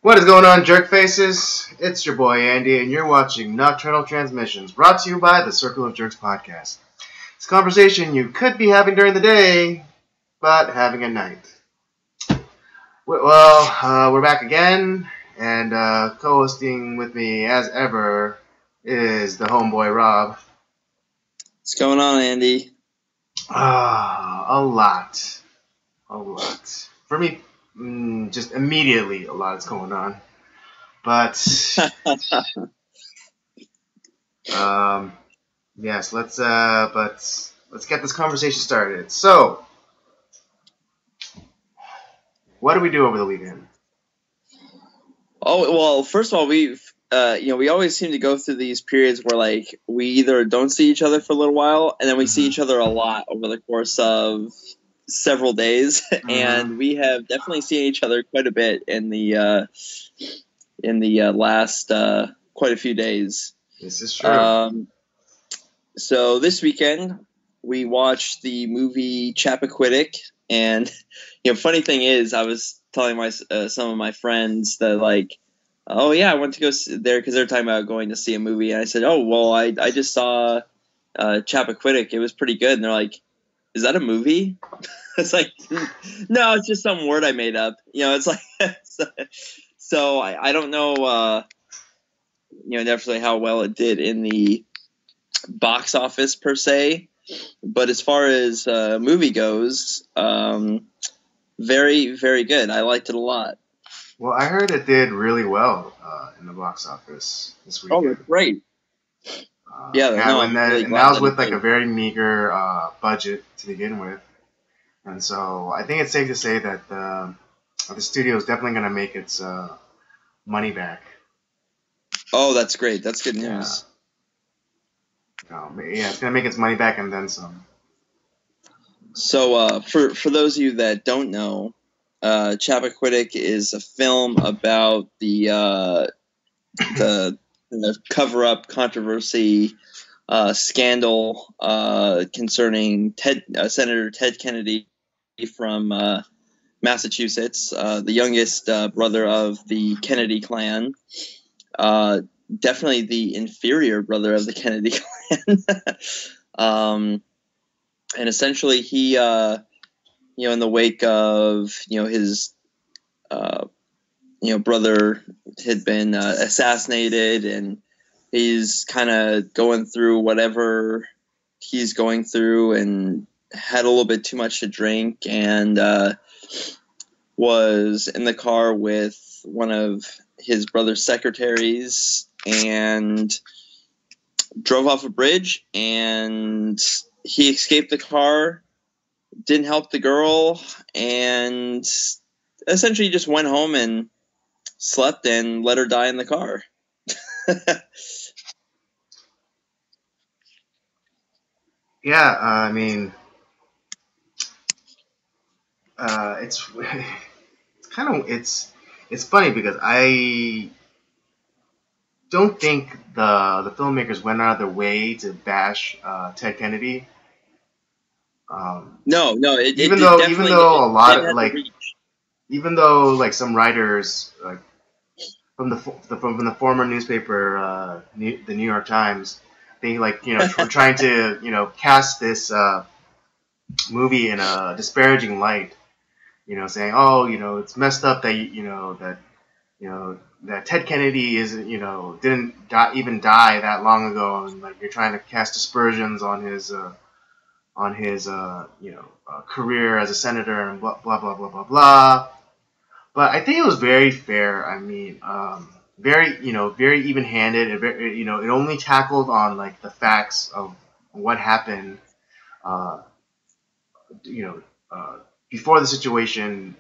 What is going on, jerk faces? It's your boy Andy, and you're watching Nocturnal Transmissions, brought to you by the Circle of Jerks podcast. It's a conversation you could be having during the day, but having at night. Well, we're back again, and co-hosting with me, as ever, is the homeboy Rob. What's going on, Andy? A lot. For me, just immediately a lot is going on. But, yes, let's get this conversation started. So, what do we do over the weekend? Oh, well, first of all, we always seem to go through these periods where, like, we either don't see each other for a little while, and then we see each other a lot over the course of several days, and we have definitely seen each other quite a bit in the last quite a few days. This is true. So this weekend we watched the movie Chappaquiddick, and funny thing is, I was telling some of my friends that, like, oh yeah, I went to go there because they're talking about going to see a movie, and I said, oh well, I just saw Chappaquiddick. It was pretty good, and they're like, is that a movie? It's like, no, it's just some word I made up. It's like, so I don't know, definitely how well it did in the box office per se, but as far as movie goes, very, very good. I liked it a lot. Well, I heard it did really well in the box office this weekend. Oh, that's great. And that was with like a very meager budget to begin with, and so I think it's safe to say that the studio is definitely going to make its money back. Oh, that's great. That's good news. It's going to make its money back and then some. So, for those of you that don't know, Chappaquiddick is a film about the cover-up controversy scandal concerning Senator Ted Kennedy from Massachusetts, the youngest brother of the Kennedy clan. Definitely the inferior brother of the Kennedy clan. And essentially he, in the wake of, his, brother had been assassinated, and he's kind of going through whatever he's going through, and had a little bit too much to drink, and was in the car with one of his brother's secretaries and drove off a bridge, and he escaped the car, didn't help the girl, and essentially just went home and slept and let her die in the car. Yeah, I mean, it's funny because I don't think the filmmakers went out of their way to bash Ted Kennedy. No, even though like some writers, like from the former newspaper, the New York Times, they were trying to cast this movie in a disparaging light, saying, oh, it's messed up that that Ted Kennedy didn't even die that long ago, and like you're trying to cast aspersions on his career as a senator and blah blah blah blah blah blah. But I think it was very fair. I mean, very even-handed. It only tackled on like the facts of what happened. Before the situation,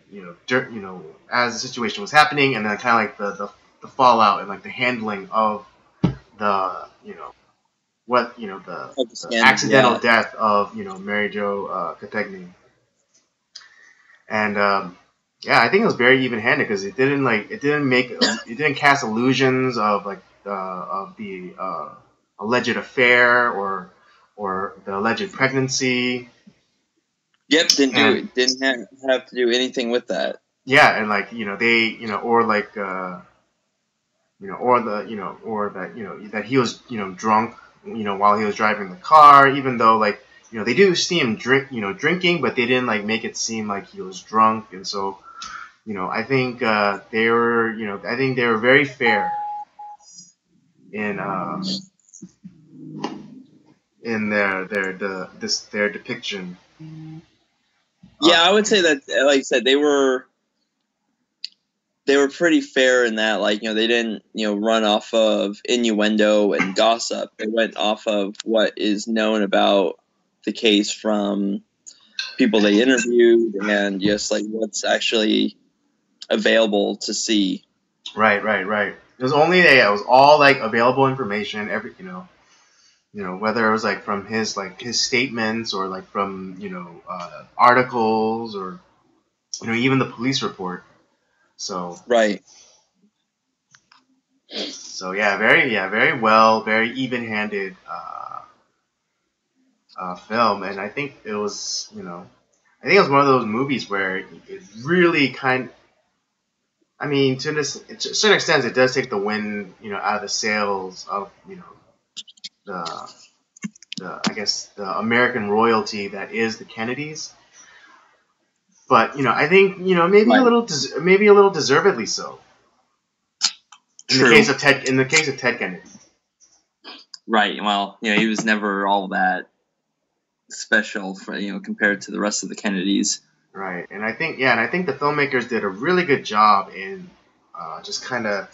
as the situation was happening, and then kind of like the fallout and like the handling of the the accidental death of Mary Jo Categny. And I think it was very even-handed because it didn't cast illusions of like the alleged affair or the alleged pregnancy. Yep, didn't have to do anything with that. yeah, and like they or like or the or that that he was drunk while he was driving the car, even though like they do see him drinking, but they didn't like make it seem like he was drunk. And so I think I think they were very fair in their depiction. Yeah, I would say that, like I said, they were pretty fair in that, like, they didn't, run off of innuendo and gossip. They went off of what is known about the case from people they interviewed and just like what's actually available to see. Right. It was all like available information. Whether it was like from his statements or like from articles or even the police report. So right. So very well, very even-handed film, and I think it was one of those movies where it really I mean, to a certain extent, it does take the wind out of the sails of the I guess the American royalty that is the Kennedys. But I think maybe right. maybe a little deservedly so. In True. the case of Ted Kennedy. Right. Well, he was never all that special for compared to the rest of the Kennedys. Right, and I think the filmmakers did a really good job in just kind of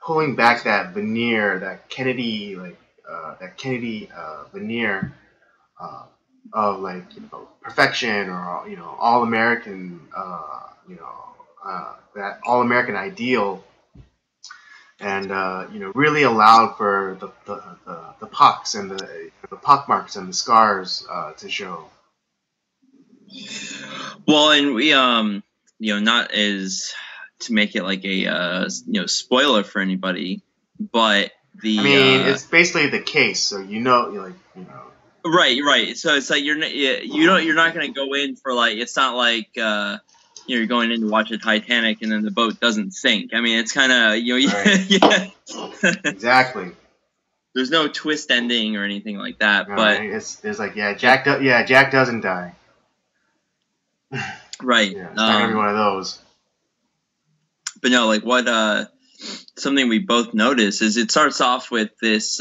pulling back that veneer, that Kennedy veneer of like perfection or all American that all American ideal, and really allowed for the pox and the pock marks and the scars to show. Well, and we not as to make it like a spoiler for anybody, but I mean, it's basically the case, so Right. So it's like you're not going to go in for like, it's not like you're going in to watch a Titanic and then the boat doesn't sink. I mean, it's kind of right. yeah. Exactly. There's no twist ending or anything like that, no, but there's like Jack doesn't die. Right. Yeah, it's not gonna be one of those. But no, like what something we both notice is it starts off with this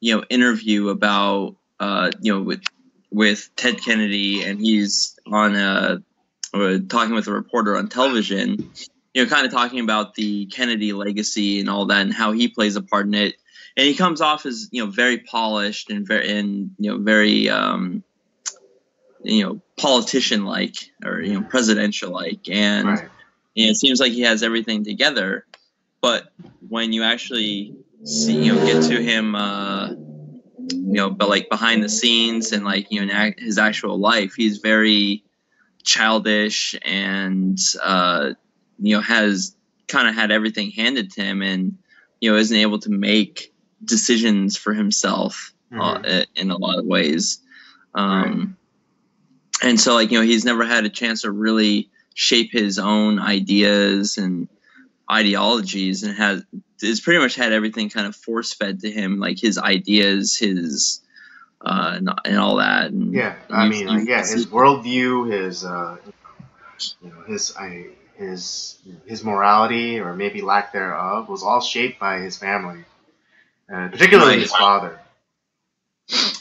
interview about with Ted Kennedy, and he's on talking with a reporter on television, kind of talking about the Kennedy legacy and all that and how he plays a part in it. And he comes off as very polished and very politician like or presidential like, and right. it seems like he has everything together. But when you actually see get to him but like behind the scenes and like in his actual life, he's very childish and has kind of had everything handed to him, and isn't able to make decisions for himself in a lot of ways. Right. And so like he's never had a chance to really shape his own ideas and ideologies, and has pretty much had everything kind of force fed to him, like his ideas, his and all that. And, I mean, his worldview, his morality, or maybe lack thereof, was all shaped by his family, and particularly his father.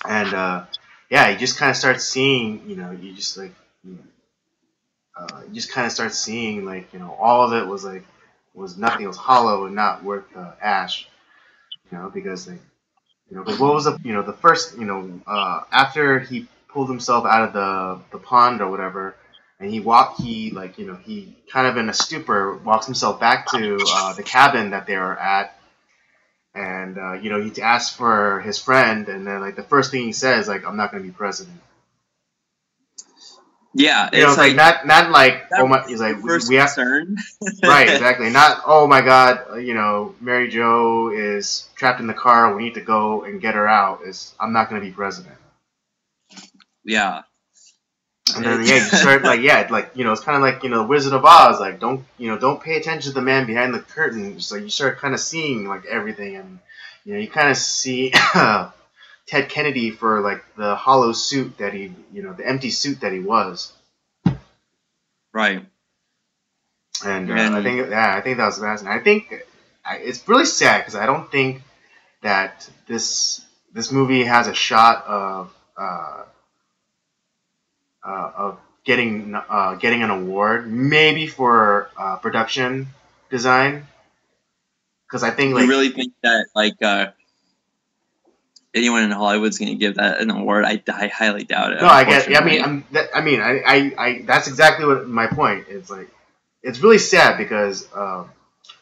And you just kind of start seeing, you just kind of start seeing like all of it was nothing, it was hollow and not worth ash, because like but what was the first after he pulled himself out of the pond or whatever, and he kind of in a stupor walks himself back to the cabin that they were at, and he asks for his friend, and then like the first thing he says, like, I'm not going to be president. Yeah, it's like not like, oh my, he's like, we have concern. Right, exactly. Not, oh my God, Mary Jo is trapped in the car, we need to go and get her out. I'm not going to be president. Yeah. And then you start it's kind of like Wizard of Oz, like don't pay attention to the man behind the curtain. Just like you start kind of seeing like everything, and you kind of see Ted Kennedy for like the hollow suit that he the empty suit that he was. Right. And I think that was fascinating. I think it's really sad because I don't think that this movie has a shot of getting an award, maybe for production design, because I think you really think that anyone in Hollywood's going to give that an award? I highly doubt it. No, I guess. I that's exactly what my point is. Like, it's really sad because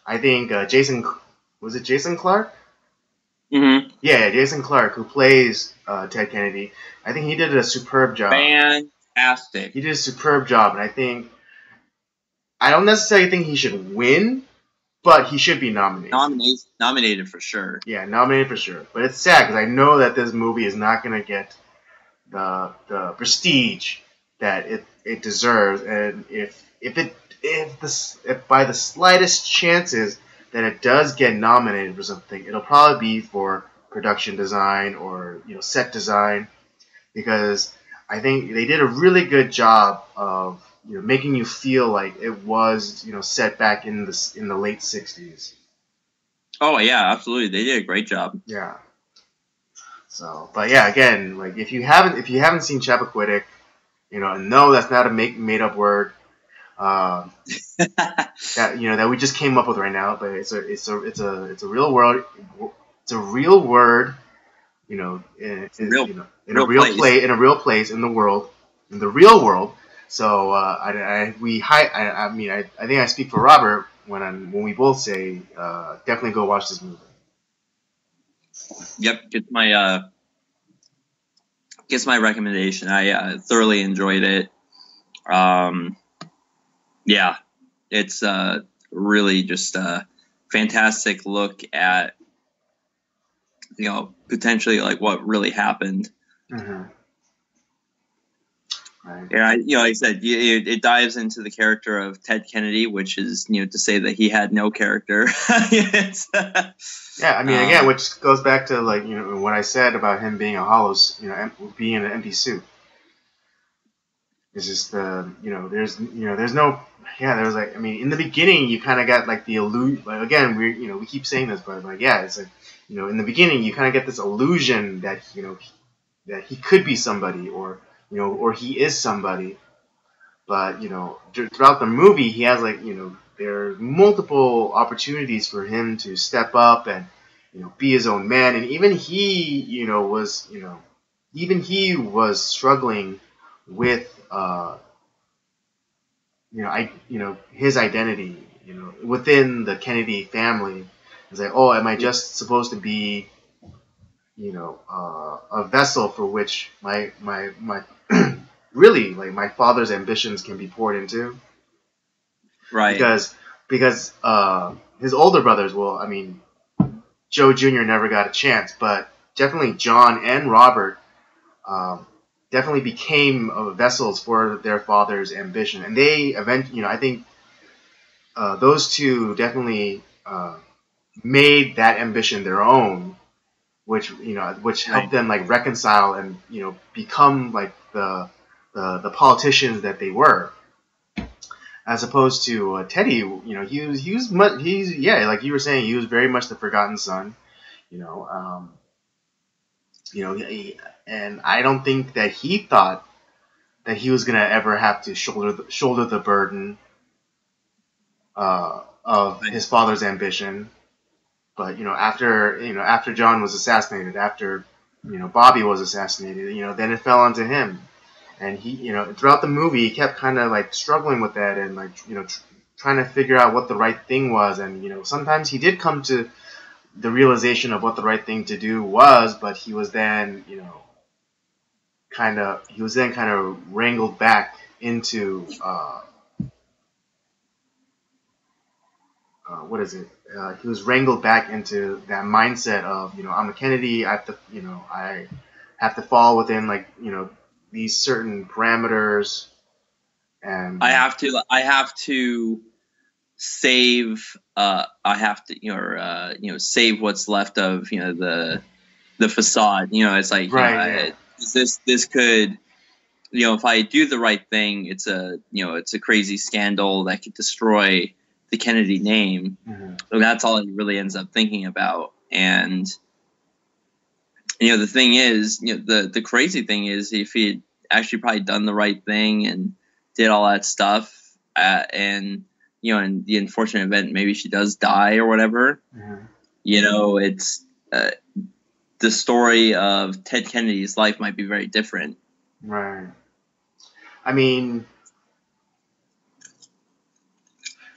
I think Jason Clarke? Mm-hmm. Yeah, Jason Clarke, who plays Ted Kennedy. I think he did a superb job. Fantastic. He did a superb job, and I don't necessarily think he should win, but he should be nominated. Nominated for sure. Yeah, nominated for sure. But it's sad because I know that this movie is not going to get the prestige that it deserves, and if by the slightest chances that it does get nominated for something, it'll probably be for production design or set design, because I think they did a really good job of making you feel like it was set back in the late 60s. Oh yeah, absolutely. They did a great job. Yeah. So, but yeah, again, like if you haven't seen Chappaquiddick, and no, that's not a made up word. That that we just came up with right now, but it's a real world. It's a real word. In a real place in the world, in the real world. So I think I speak for Robert when we both say definitely go watch this movie. Yep, gets my recommendation. I thoroughly enjoyed it. Yeah, it's really just a fantastic look at potentially like what really happened. Mm-hmm. Right. Yeah, like I said, it dives into the character of Ted Kennedy, which is to say that he had no character. Yeah, I mean, again, which goes back to what I said about him being a hollow, being in an empty suit. It's just there's no there's in the beginning you kind of got like the illusion. Like again, we keep saying this, but it's like in the beginning you kind of get this illusion that that he could be somebody or he is somebody, but throughout the movie he has there are multiple opportunities for him to step up and be his own man, and even he was struggling with his identity within the Kennedy family. It's like, oh, am I just supposed to be a vessel for which my really my father's ambitions can be poured into? Right. Because his older brothers, Joe Jr. never got a chance, but definitely John and Robert definitely became vessels for their father's ambition, and they eventually, I think those two definitely made that ambition their own, which helped them reconcile and become the politicians that they were, as opposed to Teddy. Like you were saying, he was very much the forgotten son. And I don't think that he thought that he was gonna ever have to shoulder the burden of his father's ambition. But after John was assassinated, after Bobby was assassinated, then it fell onto him, and he throughout the movie he kept kind of struggling with that and trying to figure out what the right thing was, and sometimes he did come to the realization of what the right thing to do was, but he was then kind of wrangled back into what is it? He was wrangled back into that mindset of I'm a Kennedy. I have to fall within these certain parameters, and I have to save. I have to, save what's left of the facade. It's like, right, this could, if I do the right thing, it's a crazy scandal that could destroy the Kennedy name. Mm-hmm. So that's all he really ends up thinking about. And the thing is, the crazy thing is, if he had actually probably done the right thing and did all that stuff, and in the unfortunate event maybe she does die or whatever, Mm-hmm. It's the story of Ted Kennedy's life might be very different. Right. I mean,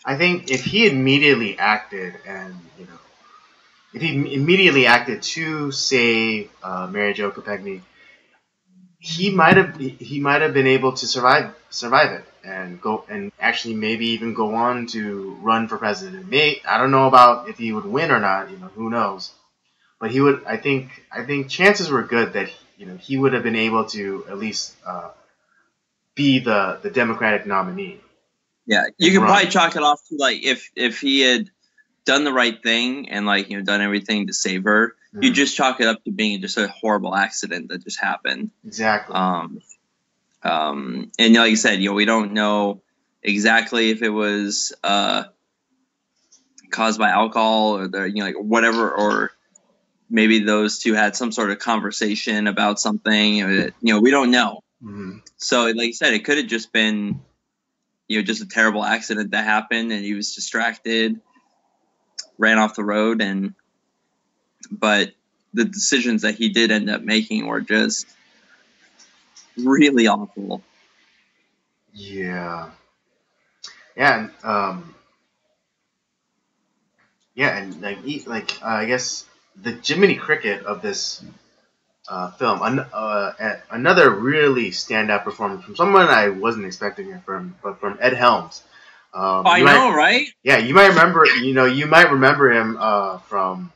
I think if he immediately acted, and if he immediately acted to save Mary Jo Kopechne, he might have been able to survive it and go, and actually maybe even go on to run for president. I don't know about if he would win or not. Who knows? But he would. I think chances were good that he would have been able to at least be the Democratic nominee. Yeah, you could probably chalk it off to like if he had done the right thing and done everything to save her, you just chalk it up to being just a horrible accident that just happened. Exactly. And like you said, we don't know exactly if it was caused by alcohol or whatever, or maybe those two had some sort of conversation about something. We don't know. Mm-hmm. So, like you said, it could have just been just a terrible accident that happened, and he was distracted, ran off the road, but the decisions that he did end up making were just really awful. Yeah. Yeah. And I guess the Jiminy Cricket of this film, another really standout performance from someone I wasn't expecting it from, but from Ed Helms. I know, right? Yeah, you might remember. You might remember him from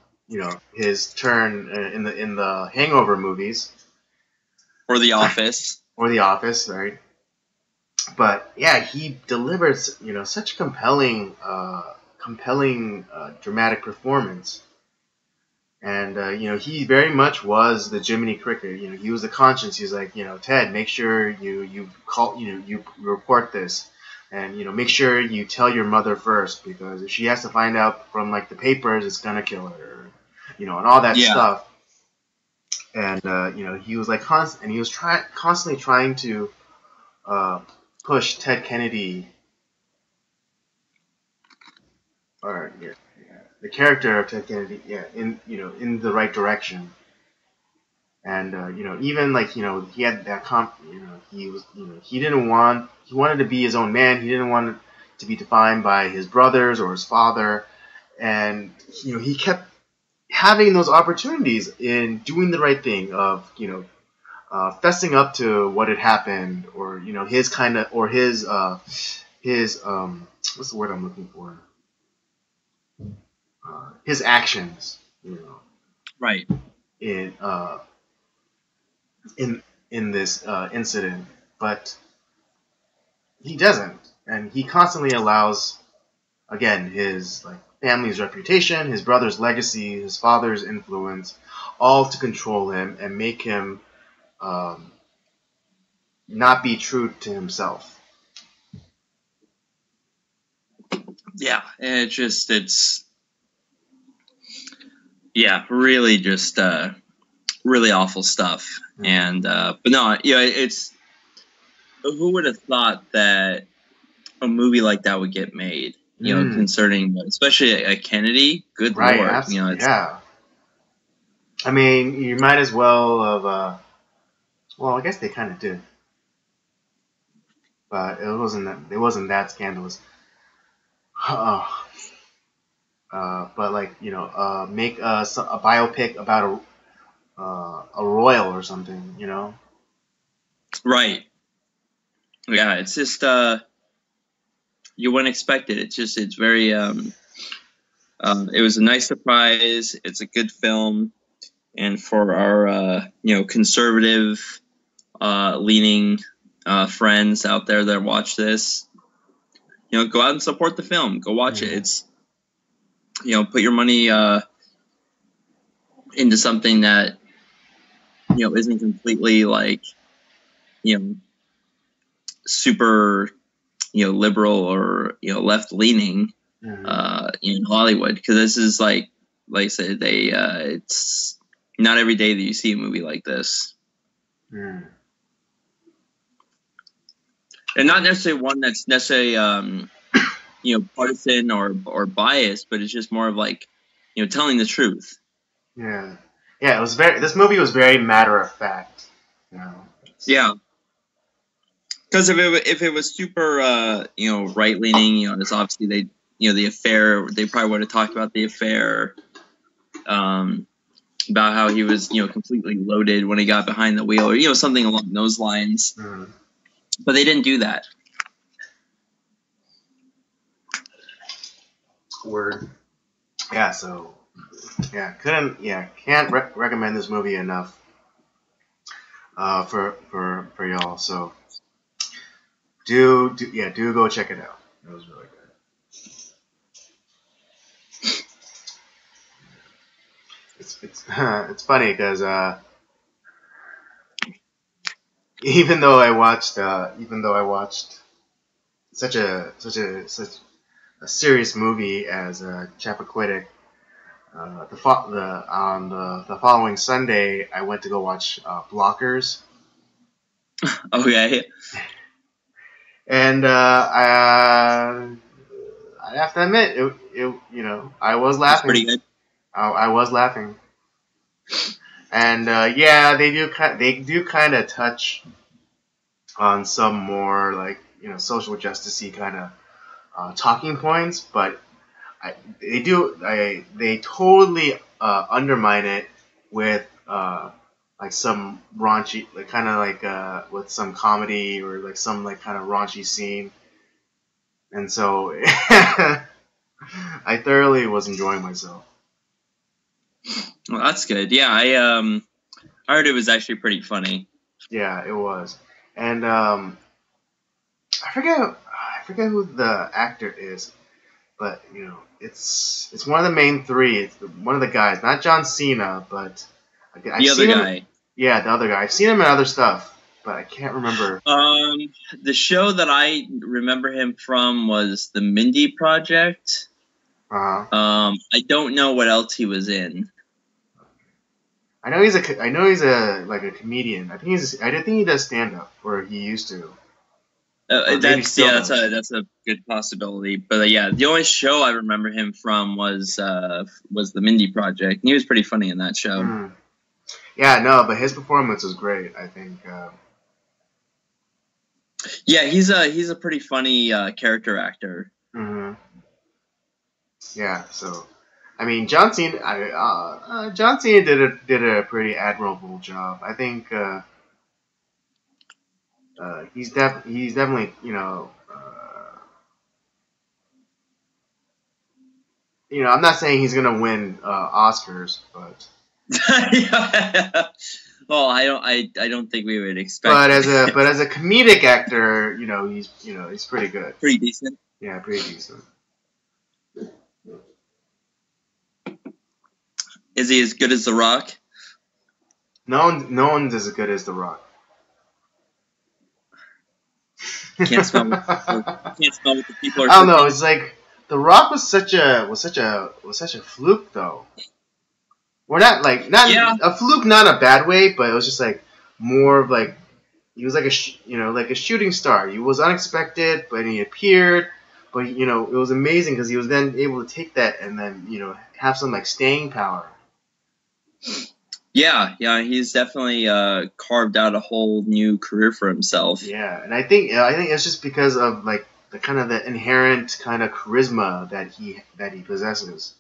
his turn in the Hangover movies, or The Office, right? But yeah, he delivers such compelling dramatic performance, and he very much was the Jiminy Cricket. He was the conscience. He's like, Ted, make sure you call, you report this. And make sure you tell your mother first, because if she has to find out from the papers, it's gonna kill her, and all that stuff. And he was he was constantly trying to push Ted Kennedy, or the character of Ted Kennedy, in the right direction. And even he had that he was he wanted to be his own man. He didn't want to be defined by his brothers or his father, and he kept having those opportunities in doing the right thing of fessing up to what had happened, or his kind of, or his what's the word I'm looking for, his actions, right, in this incident, but he doesn't, and he constantly allows, again, his family's reputation, his brother's legacy, his father's influence, all to control him and make him not be true to himself. Yeah, it's really just really awful stuff. Mm-hmm. And but no, it's, who would have thought that a movie like that would get made? Concerning especially a Kennedy. Good right, Lord, absolutely. Yeah. I mean, you might as well have. Well, I guess they kind of did, but it wasn't that scandalous. But make a biopic about a royal or something, Right. Yeah, it's just you wouldn't expect it. It's very it was a nice surprise. It's a good film, and for our conservative leaning friends out there that watch this, go out and support the film. Go watch it. It's, put your money into something that, isn't completely like, super, liberal or, left leaning in Hollywood. Because this is like I said, it's not every day that you see a movie like this. Mm. And not necessarily one that's necessarily, partisan or biased, but it's just more of like, telling the truth. Yeah. Yeah, this movie was very matter of fact. Yeah. Because if it was super, right leaning, it's obviously the affair. They probably would have talked about the affair, about how he was, completely loaded when he got behind the wheel, or something along those lines. Mm. But they didn't do that. Word. Yeah. So. Yeah. Can't recommend this movie enough. For y'all. So. Do go check it out. It was really good. It's funny because even though I watched such a serious movie as Chappaquiddick, the following Sunday I went to go watch Blockers. Okay. And I have to admit, I was laughing. Pretty good. I was laughing. And they do kind of touch on some more like social justicey kind of talking points, but they totally undermine it with like some raunchy, like kind of like with some comedy or like some like kind of raunchy scene, and so I thoroughly was enjoying myself. Well, that's good. Yeah, I heard it was actually pretty funny. Yeah, it was, and I forget who the actor is, but it's one of the main three. It's one of the guys, not John Cena, but the other guy. Yeah, the other guy. I've seen him in other stuff, but I can't remember. The show that I remember him from was the Mindy Project. Uh-huh. I don't know what else he was in. I know he's a like a comedian. I think he does stand up, or he used to. That's a good possibility. But yeah, the only show I remember him from was the Mindy Project. And he was pretty funny in that show. Mm. Yeah, no, but his performance was great, I think. Yeah, he's a pretty funny character actor. Mm-hmm. Yeah, so I mean, John Cena did a pretty admirable job. I think he's definitely I'm not saying he's gonna win Oscars, but. Well, I don't think we would expect. But as a comedic actor, he's pretty good. Pretty decent. Yeah, pretty decent. Is he as good as The Rock? No one's as good as The Rock. Can't smell what the people are. I don't know. It's like The Rock was such a fluke, though. We're not a fluke, not a bad way, but it was just like more of like he was like a shooting star. He was unexpected, but he appeared. But it was amazing because he was then able to take that and then have some like staying power. Yeah, he's definitely carved out a whole new career for himself. Yeah, and I think it's just because of like the kind of the inherent kind of charisma that he possesses.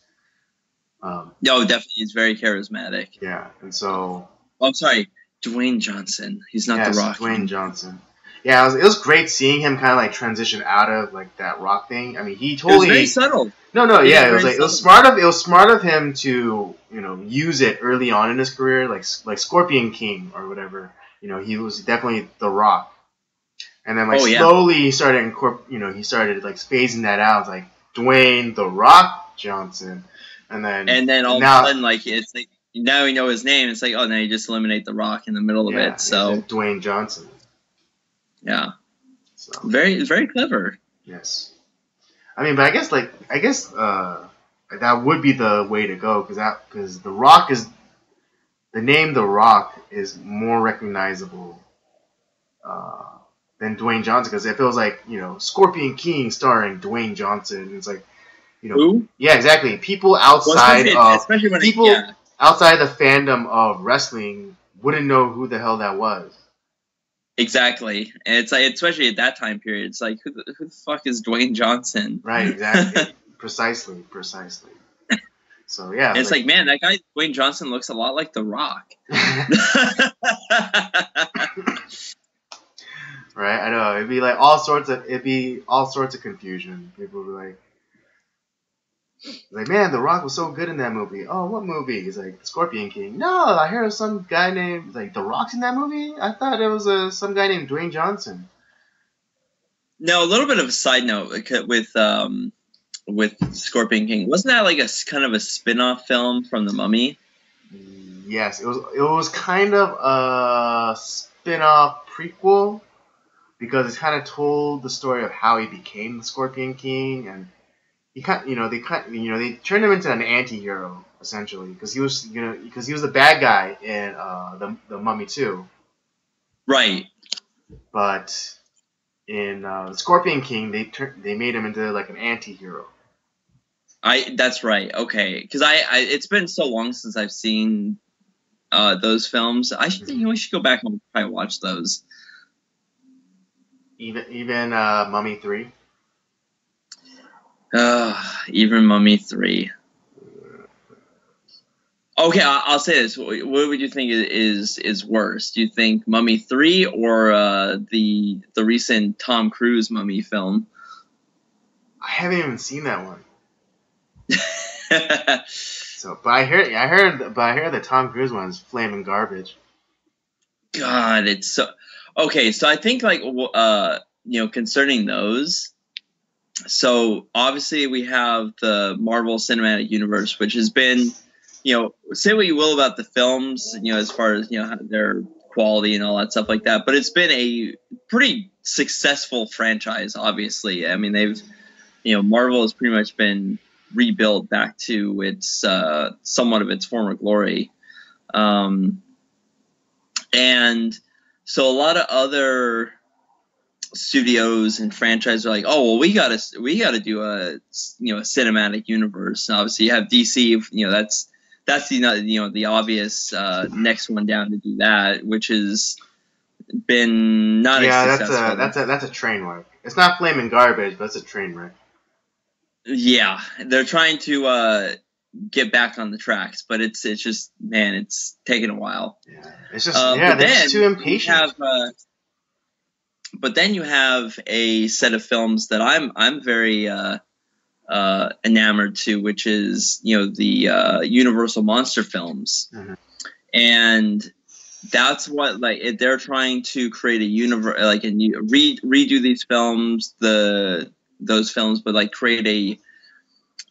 No, definitely, he's very charismatic. Yeah, and so. Oh, I'm sorry, Dwayne Johnson. He's not The Rock. Dwayne Johnson. Yeah, it was great seeing him kind of like transition out of like that rock thing. I mean, he totally. It was very subtle. No, yeah, it was smart of him to use it early on in his career, like Scorpion King or whatever. he was definitely The Rock. And then like Oh, yeah. slowly he started he started like phasing that out, like Dwayne The Rock Johnson, and then all now, of a sudden, like, it's like now we know his name. It's like, oh, now you just eliminate The Rock in the middle of it. So Dwayne Johnson. Yeah. So Very, very clever. yes, I mean, but I guess that would be the way to go, because The Rock is the name The Rock is more recognizable than Dwayne Johnson, because it feels like Scorpion King starring Dwayne Johnson. It's like Who? Yeah, exactly. People outside especially when outside the fandom of wrestling wouldn't know who the hell that was. Exactly, and it's like, especially at that time period, it's like, who the fuck is Dwayne Johnson? Right, exactly. Precisely. So yeah, it's like, man, that guy Dwayne Johnson looks a lot like The Rock. Right, I know. It'd be all sorts of confusion. People would be like, man, The Rock was so good in that movie. Oh, what movie? He's like, Scorpion King. No, I heard of some guy named, The Rock's in that movie? I thought it was some guy named Dwayne Johnson. Now, a little bit of a side note with Scorpion King. Wasn't that like a kind of a spin-off film from The Mummy? Yes, it was kind of a spin-off prequel, because it kind of told the story of how he became the Scorpion King, and they turned him into an anti-hero essentially, because he was the bad guy in the Mummy 2. Right. But in the Scorpion King, they made him into like an anti-hero. That's right. Okay, because it's been so long since I've seen those films. I should we should go back and probably watch those. Even Mummy 3. Even Mummy 3. Okay, I'll say this. What would you think is worse? Do you think Mummy 3 or the recent Tom Cruise Mummy film? I haven't even seen that one. But I heard the Tom Cruise one is flaming garbage. God, it's so okay. So I think concerning those. So obviously we have the Marvel Cinematic Universe, which has been, say what you will about the films, as far as their quality and all that stuff like that, but it's been a pretty successful franchise. Obviously, I mean they've, Marvel has pretty much been rebuilt back to its somewhat of its former glory, and so a lot of other studios and franchises are like, oh well, we gotta do a cinematic universe. And obviously, you have DC. That's the obvious next one down to do that, which has been not as successful. That's a train wreck. It's not flaming garbage, but it's a train wreck. Yeah, they're trying to get back on the tracks, but it's just, man, it's taken a while. Yeah, it's just they're just too impatient. But then you have a set of films that I'm very enamored to, which is the Universal monster films, and that's what they're trying to create a universe, and redo these films, those films, but create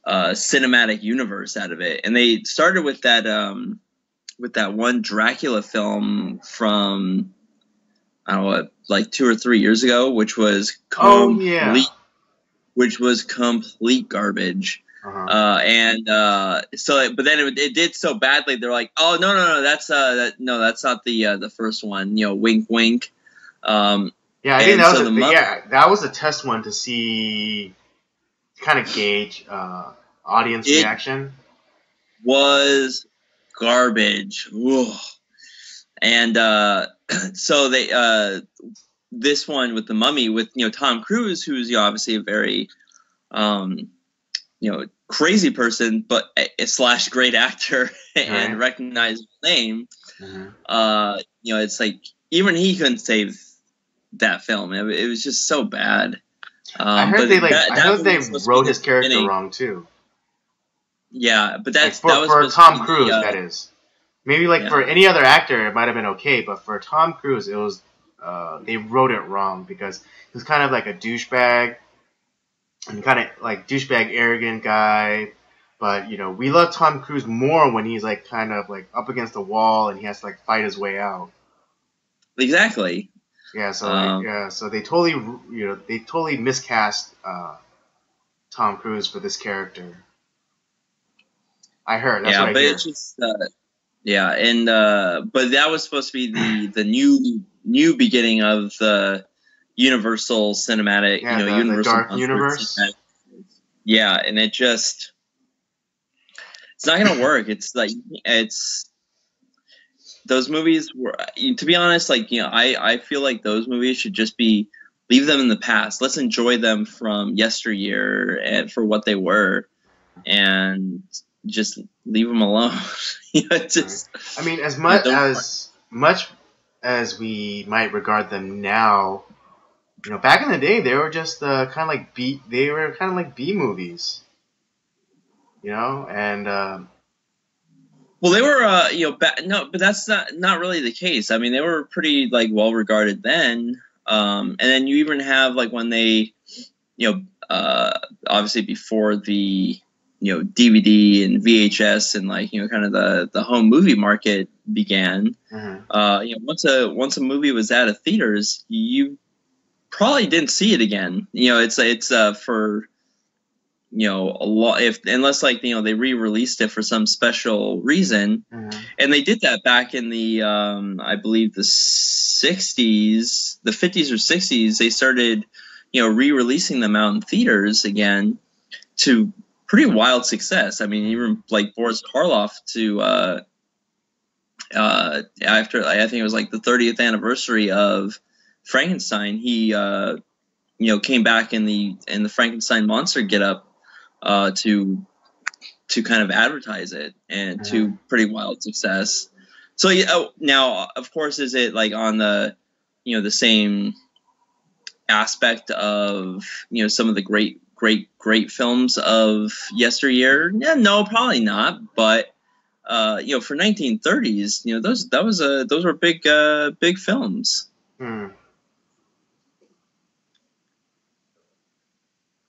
a cinematic universe out of it. And they started with that one Dracula film from, I don't know, 2 or 3 years ago, which was complete garbage. But then it did so badly. They're like, oh no, that's not the first one. Wink, wink. Yeah, I think that was a test one to see, kind of gauge audience reaction. Was garbage. Ugh. And so they this one with the Mummy with Tom Cruise, who's obviously a very crazy person, but a slash great actor and recognizable name. It's like even he couldn't save that film. It was just so bad. I heard they wrote his character wrong too. Yeah, but for Tom Cruise, that is. Maybe like for any other actor, it might have been okay, but for Tom Cruise, it was they wrote it wrong because he was kind of like a douchebag and kind of like douchebag arrogant guy. But we love Tom Cruise more when he's like kind of like up against the wall and he has to like fight his way out. Exactly. Yeah. So so they totally miscast Tom Cruise for this character. I heard. That's what I hear. It's just and but that was supposed to be the new beginning of the Universal cinematic, the Universal Dark Universe. Yeah, and it's not gonna work. It's like those movies were, to be honest, I feel like those movies should just leave them in the past. Let's enjoy them from yesteryear and for what they were, and just leave them alone. I mean, as much as we might regard them now, back in the day, they were just kind of like B movies, and well, they were no, but that's not really the case. I mean, they were pretty well regarded then, and then you even have when they, obviously before the DVD and VHS and kind of the home movie market began. Mm-hmm. Once a movie was out of theaters, you probably didn't see it again. It's for a lot, unless they re-released it for some special reason. Mm-hmm. And they did that back in the I believe the 60s, the 50s or 60s. They started re-releasing them out in theaters again to pretty wild success. I mean, even Boris Karloff after I think it was the 30th anniversary of Frankenstein, he came back in the Frankenstein monster getup to kind of advertise it, and to pretty wild success. So now of course, is it on the the same aspect of some of the great films of yesteryear? Yeah, no, probably not. But for 1930s, those were big films.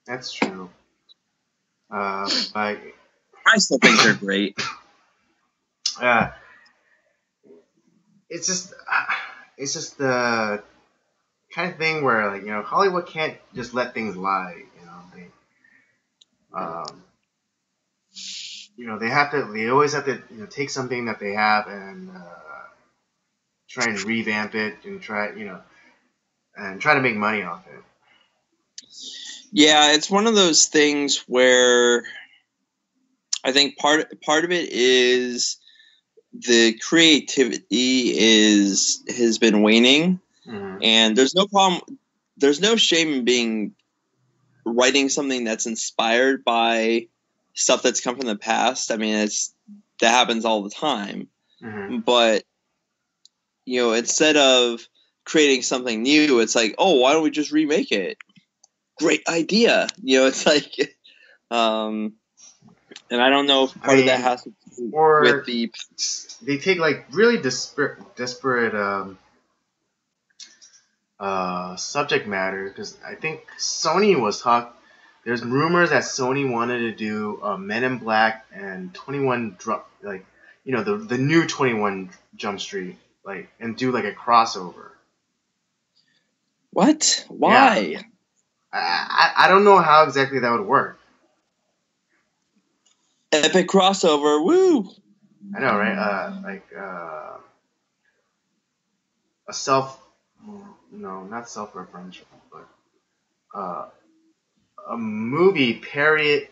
That's true. But I still think they're great. It's just the kind of thing where Hollywood can't just let things lie. They always have to take something that they have and try and revamp it and try to make money off it. Yeah, it's one of those things where I think part of it is the creativity has been waning, and there's no problem. There's no shame in writing something that's inspired by stuff that's come from the past. I mean, that happens all the time. But instead of creating something new, it's oh, why don't we just remake it? Great idea. It's and I don't know if part of that has to do with they take really disparate subject matter, because I think Sony there's rumors that Sony wanted to do Men in Black and 21 the new 21 Jump Street, and do a crossover. What? Why? Yeah. I don't know how exactly that would work. Epic crossover, woo! I know, right? Not self-referential, but a movie parodying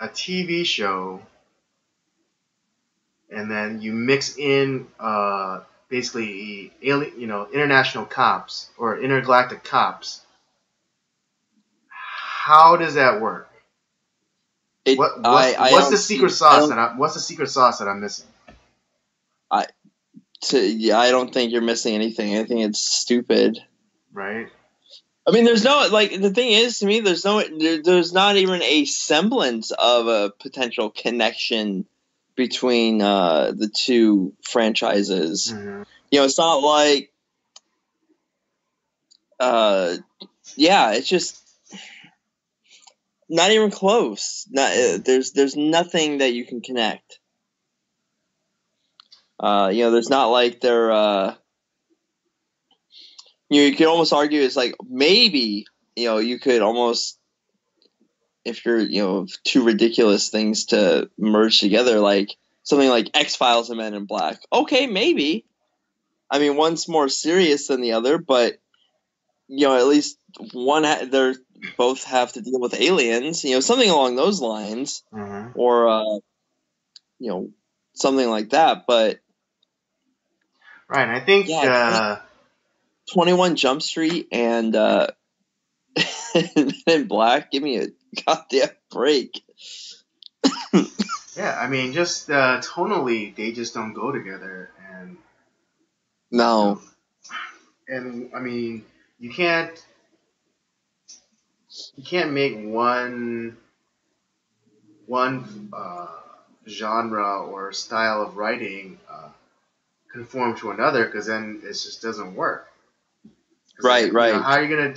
a TV show, and then you mix in basically international cops or intergalactic cops. How does that work? What's the secret sauce that I'm missing? I don't think you're missing anything. I think it's stupid. Right. I mean, there's no the thing is, to me, there's not even a semblance of a potential connection between the two franchises. Mm-hmm. It's not like, it's just not even close. There's nothing that you can connect. There's not like they're. You could almost argue it's like maybe you could almost, if you're two ridiculous things to merge together, like something like X-Files and Men in Black. Okay, maybe. I mean, one's more serious than the other, but at least one they're both have to deal with aliens. Something along those lines, Mm-hmm. or something like that. But right, I think 21 Jump Street and Men in Black. Give me a goddamn break. yeah, I mean, just tonally, they just don't go together, and no, and I mean, you can't make one genre or style of writing conform to another, because then it just doesn't work. Right. How are you gonna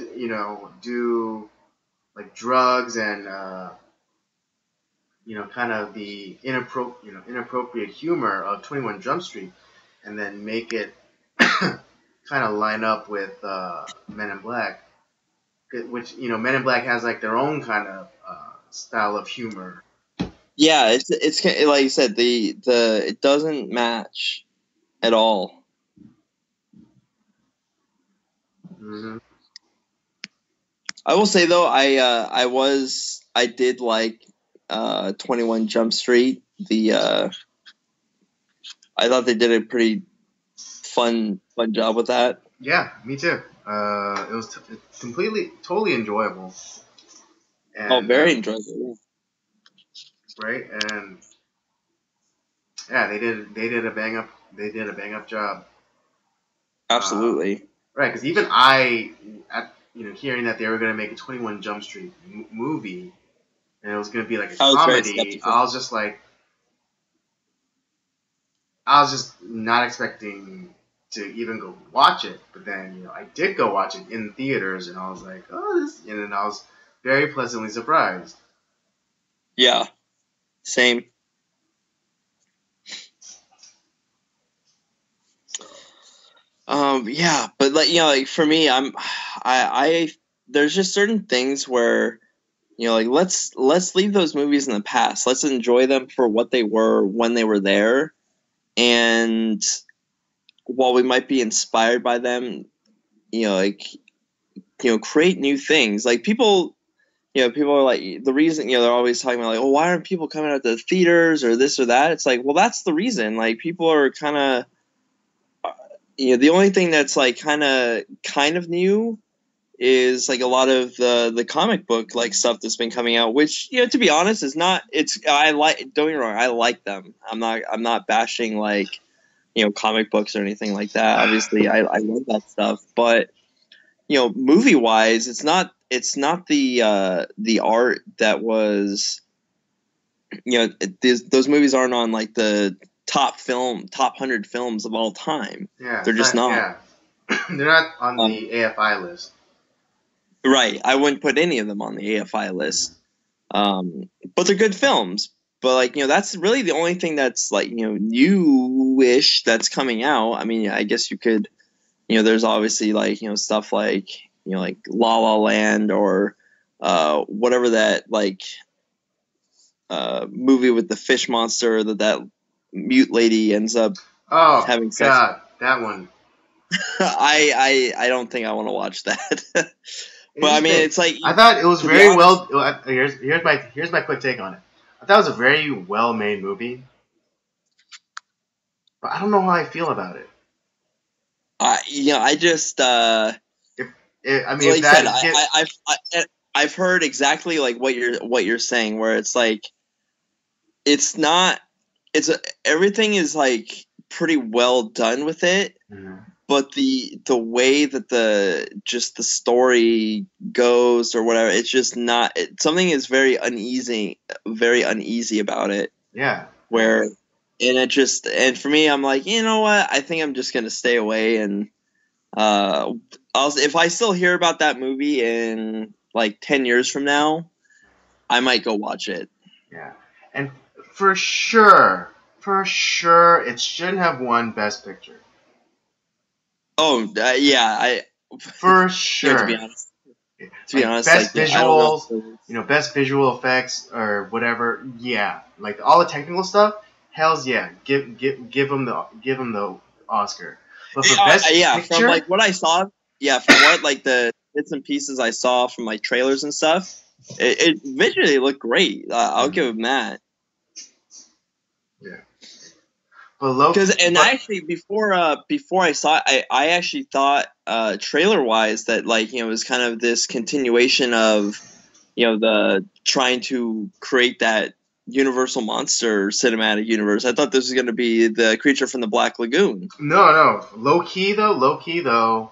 do like drugs and kind of the inappropriate humor of 21 Jump Street, and then make it kind of line up with Men in Black, which Men in Black has like their own kind of style of humor. Yeah, it's like you said, the it doesn't match at all. Mm-hmm. I will say though, I did like 21 Jump Street. I thought they did a pretty fun job with that. Yeah, me too. It was totally enjoyable. And, very enjoyable. Right, and yeah, they did a bang up job. Absolutely. Right, because even I, hearing that they were going to make a 21 Jump Street movie, and it was going to be like a comedy, I was just not expecting to even go watch it. But then, I did go watch it in theaters, and I was like, oh, this, and I was very pleasantly surprised. Yeah, same. Yeah, but like for me, there's just certain things where, let's leave those movies in the past. Let's enjoy them for what they were when they were there. And while we might be inspired by them, create new things. Like people are like, the reason, they're always talking about like, oh, why aren't people coming out to the theaters or this or that? It's like, well, that's the reason. Like people are kind of, the only thing that's like kind of new is like a lot of the comic book like stuff that's been coming out, which to be honest is not. Don't get me wrong, I like them. I'm not bashing like comic books or anything like that. Obviously, I love that stuff, but movie wise, it's not the art that was those movies aren't on like the top 100 films of all time. Yeah, they're just not. Yeah. They're not on the AFI list. Right. I wouldn't put any of them on the AFI list. But they're good films. But like, that's really the only thing that's like, newish that's coming out. I mean, I guess you could, there's obviously like, stuff like, like La La Land or whatever that like movie with the fish monster that mute lady ends up having sex. God, that one. I don't think I want to watch that. But I mean, it's like, I thought it was very well. Here's my quick take on it. I thought it was a very well made movie, but I don't know how I feel about it. I just I've heard exactly like what you're saying, where it's like everything is like pretty well done with it. Mm-hmm. But the way that the story goes or whatever, it's just not. Something is very uneasy about it. Yeah. Where and for me, I'm like, you know what? I think I'm just gonna stay away, and if I still hear about that movie in like 10 years from now, I might go watch it. Yeah, and for sure, it shouldn't have won Best Picture. Oh, yeah, For to be sure. honest, Best like, I don't visuals, know. best visual effects or whatever. Yeah, like all the technical stuff. Hell's yeah, give them the Oscar. But for best Yeah, from picture, like what I saw, from what like the bits and pieces I saw from like trailers and stuff, it visually looked great. I'll give him that. Yeah. But Actually before I saw it, I actually thought trailer wise that like it was kind of this continuation of the trying to create that Universal Monster cinematic universe. I thought this was going to be the Creature from the Black Lagoon. No. Low key though,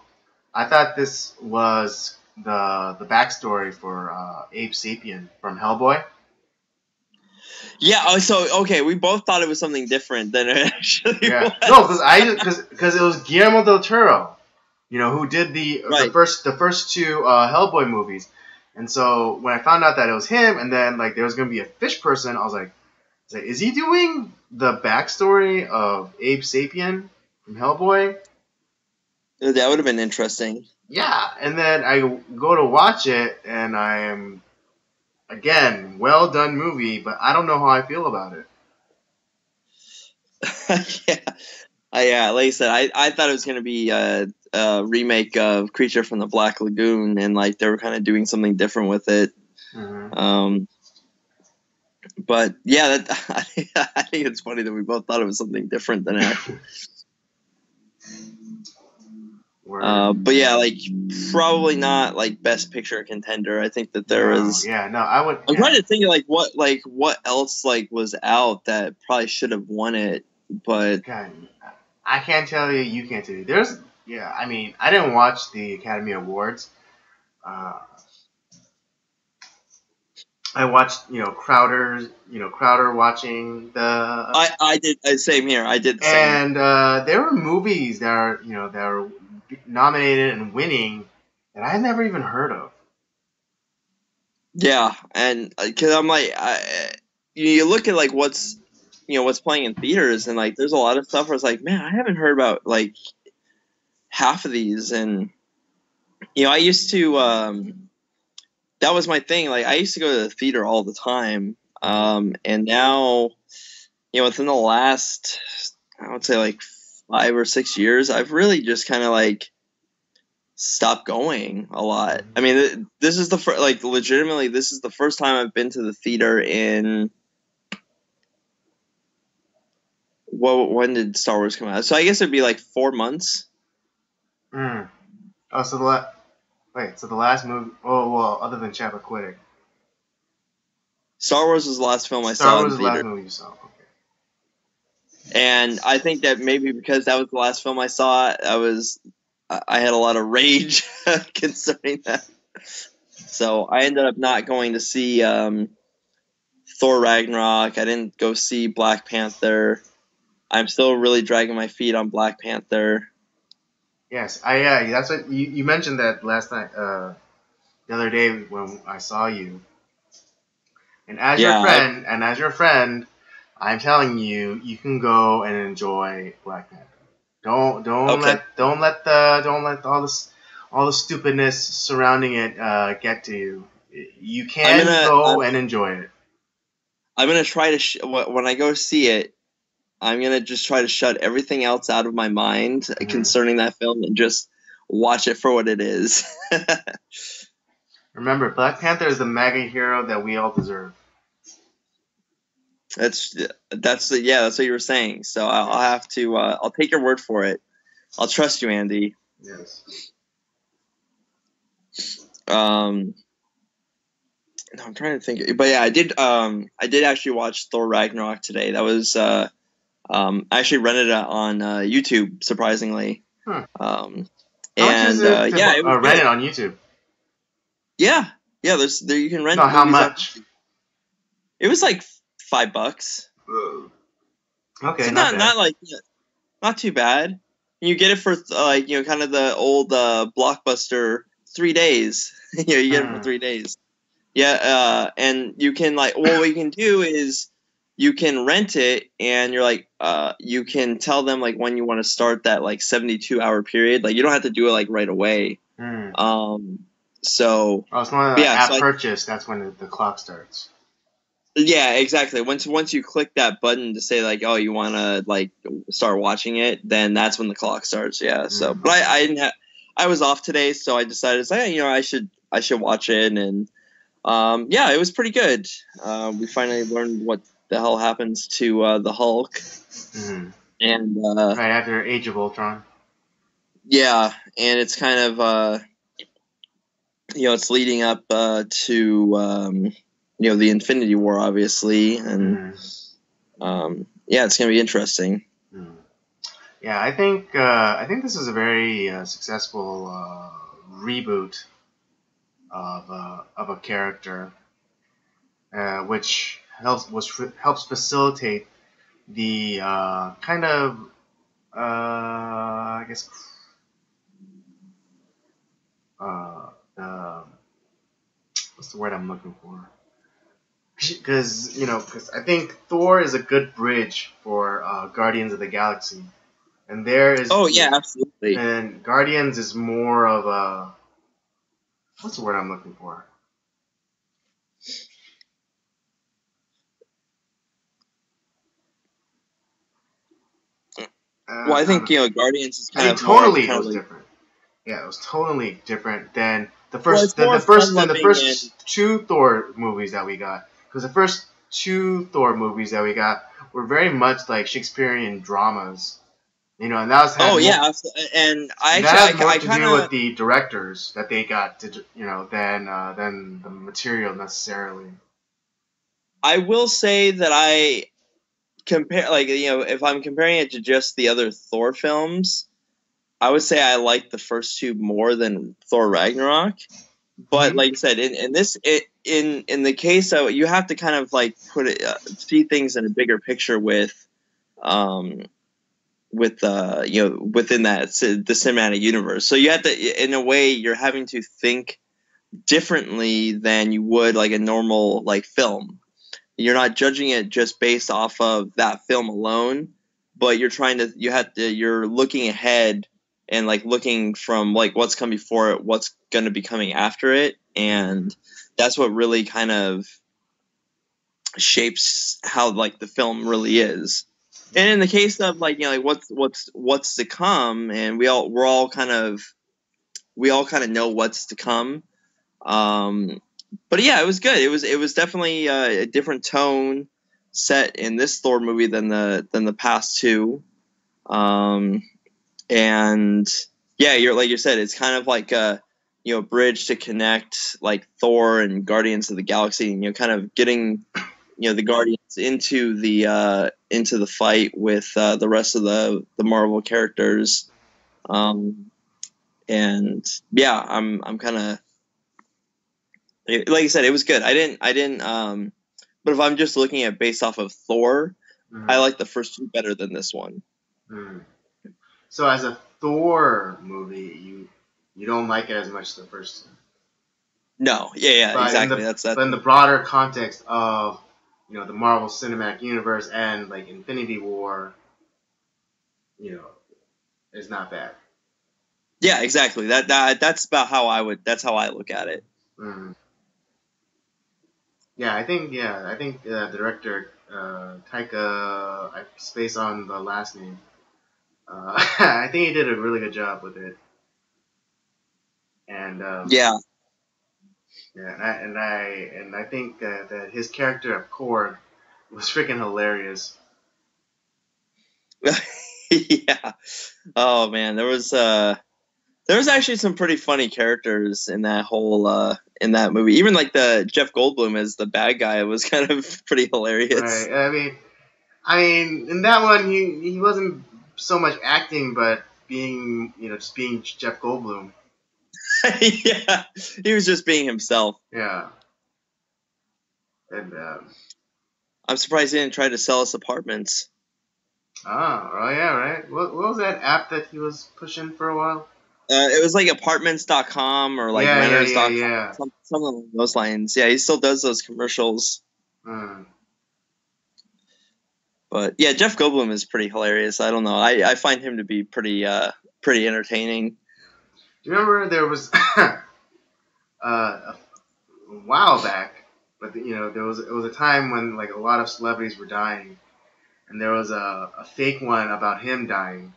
I thought this was the backstory for Abe Sapien from Hellboy. Yeah. Oh, so okay, we both thought it was something different than it actually was. No, because it was Guillermo del Toro, who did the first two Hellboy movies, and so when I found out that it was him, and then like there was gonna be a fish person, I was like, is he doing the backstory of Abe Sapien from Hellboy? That would have been interesting. Yeah, and then I go to watch it, and I am, again, well done movie, but I don't know how I feel about it. Yeah, like I said, I thought it was gonna be a remake of Creature from the Black Lagoon, and like they were kind of doing something different with it. Mm-hmm. But yeah, I think it's funny that we both thought it was something different than it. But yeah, like probably not like Best Picture contender. I think that there is. Yeah, no, I would. I'm trying to think of what else like was out that probably should have won it, but God, I can't tell you. You can't tell you. I mean, I didn't watch the Academy Awards. I watched, Crowder watching the. I did same here. I did the same. And there were movies that are nominated and winning that I had never even heard of. Yeah, and because I'm like, you look at like what's playing in theaters, and like there's a lot of stuff where it's like, man, I haven't heard about like half of these, and I used to. That was my thing. Like I used to go to the theater all the time, and now, within the last, I would say like 5 or 6 years, I've really just kind of like stopped going a lot. I mean, this is the first, like legitimately, this is the first time I've been to the theater in. Well, when did Star Wars come out? So I guess it'd be like 4 months. Oh, so the last movie. Oh well, other than Chappaquiddick. Star Wars was the last film I saw. Star Wars was the last movie you saw. Okay. And I think that maybe because that was the last film I saw, I had a lot of rage concerning that. So I ended up not going to see Thor Ragnarok. I didn't go see Black Panther. I'm still really dragging my feet on Black Panther. Yes, that's what you mentioned that last night, the other day when I saw you. And as your friend, I'm telling you, you can go and enjoy Black Panther. Don't let all the stupidness surrounding it get to you. You can go and enjoy it. I'm gonna try to when I go see it. I'm gonna just try to shut everything else out of my mind concerning that film and just watch it for what it is. Remember, Black Panther is the MAGA hero that we all deserve. That's what you were saying. So I'll have to. I'll take your word for it. I'll trust you, Andy. Yes. No, I'm trying to think. But yeah, I did. I did actually watch Thor Ragnarok today. That was. I actually rented it on YouTube, surprisingly. And it was rent it on YouTube. Yeah. There's there you can rent. No, how much? It was like $5. Okay, So not not bad. not like not too bad. You get it for kind of the old Blockbuster 3 days. You get it for Hmm. 3 days. Yeah, and you can what you can do is you can rent it, and you're you can tell them when you want to start that 72-hour period. You don't have to do it right away. Hmm. Um, so Oh, it's not an yeah, app purchase. That's when the clock starts. yeah, exactly. Once you click that button to say oh, you want to start watching it, then that's when the clock starts. Yeah. So, but Okay. I didn't have. I was off today, so I decided I should watch it, and yeah, it was pretty good. We finally learned what the hell happens to the Hulk, Hmm. and Right after Age of Ultron. yeah, and it's kind of it's leading up to the Infinity War, obviously, and Hmm. yeah, it's gonna be interesting. Hmm. Yeah, I think this is a very successful reboot of a character, which helps facilitate the kind of I guess the what's the word I'm looking for? Because I think Thor is a good bridge for Guardians of the Galaxy, and there is Oh yeah, absolutely. and Guardians is more of a what's the word I'm looking for? Well, I I don't think know. Guardians is I kind mean, of more of tonally it kind of was different. Yeah, it was totally different than well, it's more fun the loving and first two Thor movies that we got. Because the first two Thor movies that we got were very much like Shakespearean dramas, and oh yeah, and I that actually has more I to kind do with of the directors that they got to than the material necessarily. I will say that I compare if I'm comparing it to just the other Thor films, I would say I like the first two more than Thor Ragnarok. But Hmm. like I said, in the case of you have to kind of put it see things in a bigger picture um with within the cinematic universe. So you have to, in a way, you're having to think differently than you would a normal film. You're not judging it just based off of that film alone, but you're looking ahead and looking from what's come before it, what's going to be coming after it, Hmm. and that's what really kind of shapes how the film really is. And in the case of what's to come, and we all kind of know what's to come. Um, but yeah, it was good. It was definitely a different tone set in this Thor movie than the past two. Um, and yeah, you're like you said, it's kind of like a bridge to connect Thor and Guardians of the Galaxy, and kind of getting the Guardians into the fight with the rest of the Marvel characters. Um, and yeah, I'm kind of like I said, it was good. I didn't. But if I'm just looking at based off of Thor, I Hmm. like the first two better than this one. Hmm. So as a Thor movie, you don't like it as much as the first two. No, yeah, But exactly. That's in the broader context of the Marvel Cinematic Universe and like Infinity War, you know it's not bad. yeah, exactly. That's about how that's how I look at it. Mm. Yeah, I think director Taika, I space on the last name. I think he did a really good job with it, and Yeah, yeah, and I think that his character of Korg was freaking hilarious. yeah. Oh man, there was actually some pretty funny characters in that whole in that movie. Even the Jeff Goldblum as the bad guy was kind of pretty hilarious. Right. I mean, in that one, he wasn't so much acting, but just being Jeff Goldblum. Yeah, he was just being himself. Yeah, and I'm surprised he didn't try to sell us apartments. Oh yeah, right. What was that app that he was pushing for a while? It was like apartments.com or like renters.com, Yeah. something along those lines. Yeah, he still does those commercials. Hmm. But yeah, Jeff Goldblum is pretty hilarious. I don't know. I find him to be pretty entertaining. Do you remember there was a while back, but it was a time when like a lot of celebrities were dying, and there was a fake one about him dying.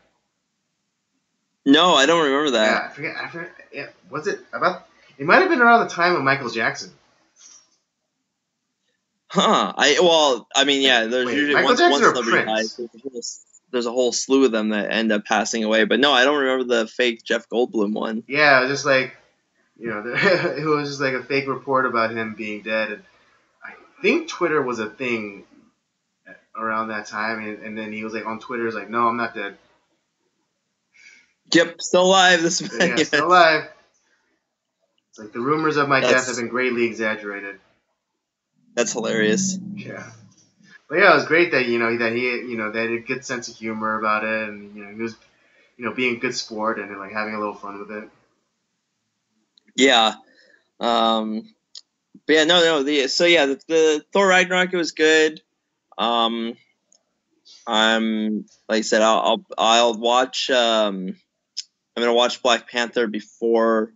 No, I don't remember that. Yeah, I forget. Yeah, was it about? It might have been around the time of Michael Jackson. Huh. I mean, yeah. There's Wait, usually Michael one Jackson or celebrity dies. Prince? There's a whole slew of them that end up passing away. But no, I don't remember the fake Jeff Goldblum one. Yeah, it was just like it was just like a fake report about him being dead. And I think Twitter was a thing around that time, and then he was like on Twitter, he's like, "No, I'm not dead." Yep, still alive. This So, man. yeah, still alive. It's like the rumors of my death have That's been greatly exaggerated. that's hilarious. Yeah, but yeah, it was great that that he that he had a good sense of humor about it, and he was being a good sport and like having a little fun with it. Yeah. But yeah, no. The Thor Ragnarok, it was good. Um, I'm like I said, I'll watch. I'm gonna watch Black Panther before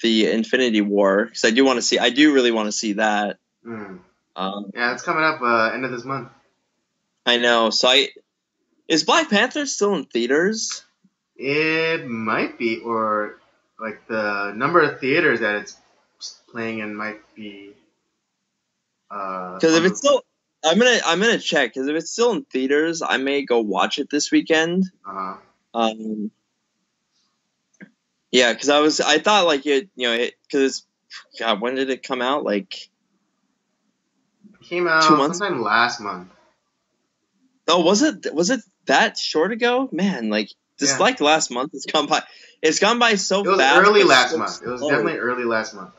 the Infinity War because I do want to see. I do really want to see that. Mm. Um, Yeah, it's coming up end of this month. I know. Is Black Panther still in theaters? It might be, or like the number of theaters that it's playing in might be Because if on it's the. still, I'm gonna check. Because if it's still in theaters, I may go watch it this weekend. Uh, Um, yeah, because I thought like because God, when did it come out? Like came 2 months. sometime last month. Oh, was it that short ago? Man, like just Yeah, like last month, it's gone by. It's gone by so it was fast, early but last so month. It was slow. definitely early last month.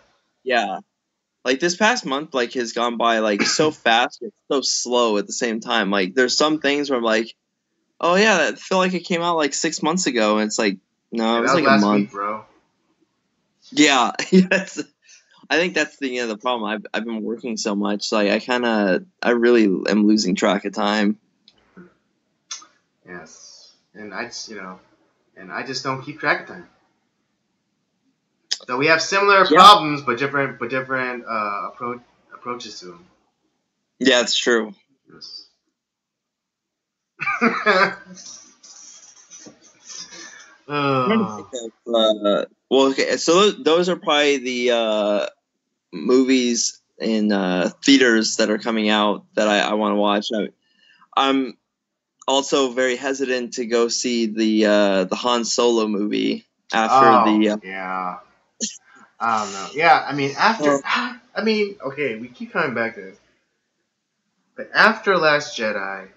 Yeah, like this past month, like has gone by like so fast, yet so slow at the same time. Like there's some things where I'm like, oh yeah, I feel like it came out like 6 months ago, and it's like no, Yeah, it that was was like a last week, month. bro. Yeah, yes. I think that's the problem. I've been working so much, like I really am losing track of time. Yes, and I just don't keep track of time. So we have similar Yeah, problems, but different approaches to them. yeah, it's true. Yes. I'm trying to think Oh. of, well, okay, so those are probably the movies in theaters that are coming out that I want to watch. I'm also very hesitant to go see the Han Solo movie after Oh, the. yeah. I don't know. Yeah, I mean, Uh, okay, we keep coming back to this. But after Last Jedi,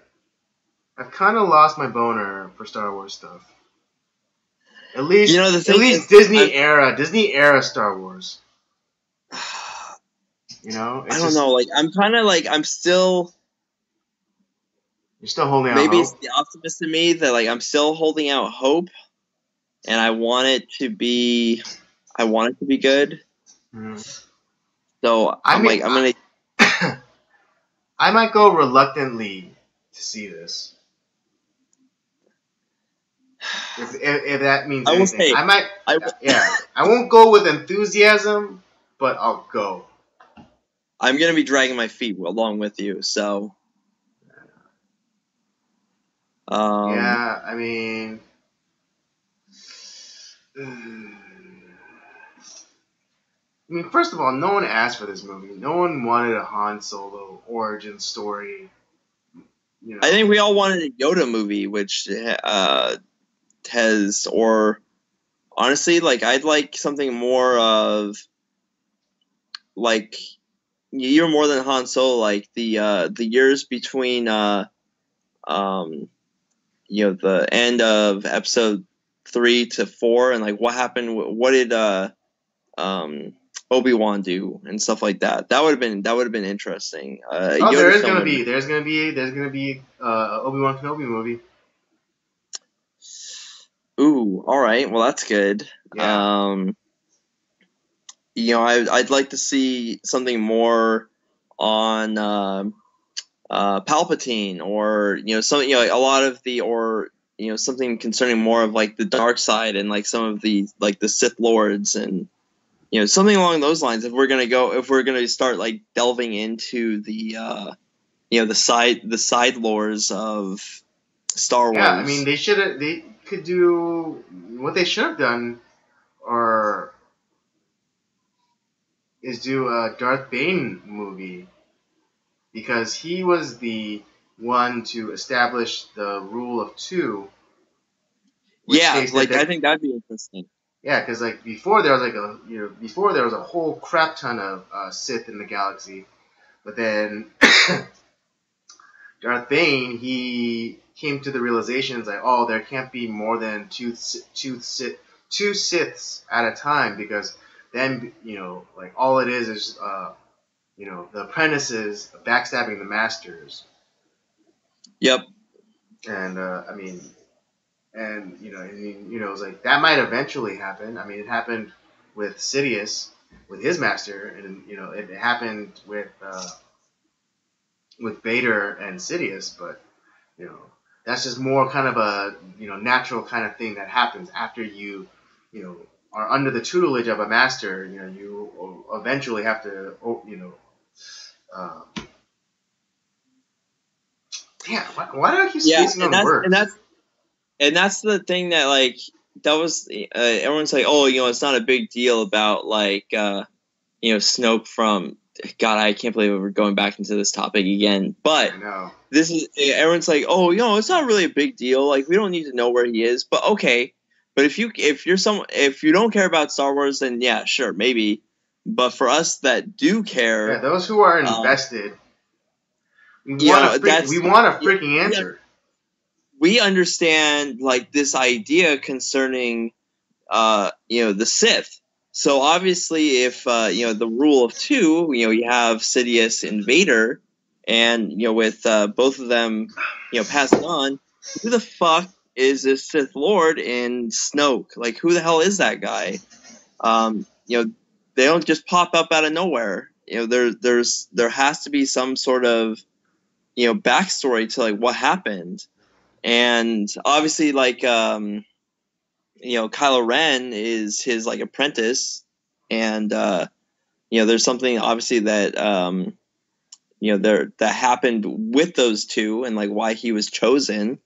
I've kind of lost my boner for Star Wars stuff. the At thing least is, Disney era Star Wars. I It's don't just know. Like I'm kind of like I'm still. you're still holding out Maybe it's hope. the optimist in me that like I'm still holding out hope, and I want it to be. I want it to be good. Mhm. So I I'm mean, like I'm gonna. I might go reluctantly to see this. If that means I will anything, say I might. I Yeah, I won't go with enthusiasm, but I'll go. I'm gonna be dragging my feet along with you. So um, Yeah, I mean, first of all, no one asked for this movie. No one wanted a Han Solo origin story. You I know. think we all wanted a Yoda movie, which has or honestly, like I'd like something more of like you're more than Han Solo, like the years between um the end of episode 3 to 4 and like what happened, um Obi-Wan do and stuff like that. That would have been interesting. Oh, Yoda there's film gonna would be a Obi-Wan Kenobi movie. Ooh, all right. Well, that's good. Yeah. I'd like to see something more on Palpatine, or something, a lot of the, or something concerning more of like the dark side and like some of the like the Sith Lords, and something along those lines. If we're gonna start like delving into the the side lores of Star Yeah, I mean, Wars. they could do what they should have done, or is do a Darth Bane movie, because he was the one to establish the rule of two, which Yeah, they said like I that. think that'd be interesting. Yeah, because like before there was like before there was a whole crap ton of Sith in the galaxy, but then Darth Bane, he came to the realizations like, oh, there can't be more than two Siths at a time, because then like all it is the apprentices backstabbing the masters. Yep. And it was like that might eventually happen. I mean, it happened with Sidious, with his master, and it happened with Vader and Sidious, but you know that's just more kind of a natural kind of thing that happens after are under the tutelage of a master. You eventually have to uh, damn, why do I keep Yeah, spacing on words? and that's the thing that like that was everyone's like, oh, it's not a big deal about like Snoke from God. I can't believe we're going back into this topic again, but I know. this is everyone's like, oh, it's not really a big deal. Like we don't need to know where he is, but okay. But if you don't care about Star Wars, then yeah, sure, maybe. But for us that do Yeah, care, those who are invested, we that's want a freaking answer. we understand like this idea concerning the Sith. So obviously, if the rule of two, you have Sidious and Vader, and with both of them, passing on, who the fuck is this Sith Lord in Snoke? Like, who the hell is that guy? They don't just pop up out of nowhere. There has to be some sort of backstory to like what happened, and obviously like Kylo Ren is his like apprentice, and there's something obviously that that happened with those two, and like why he was chosen.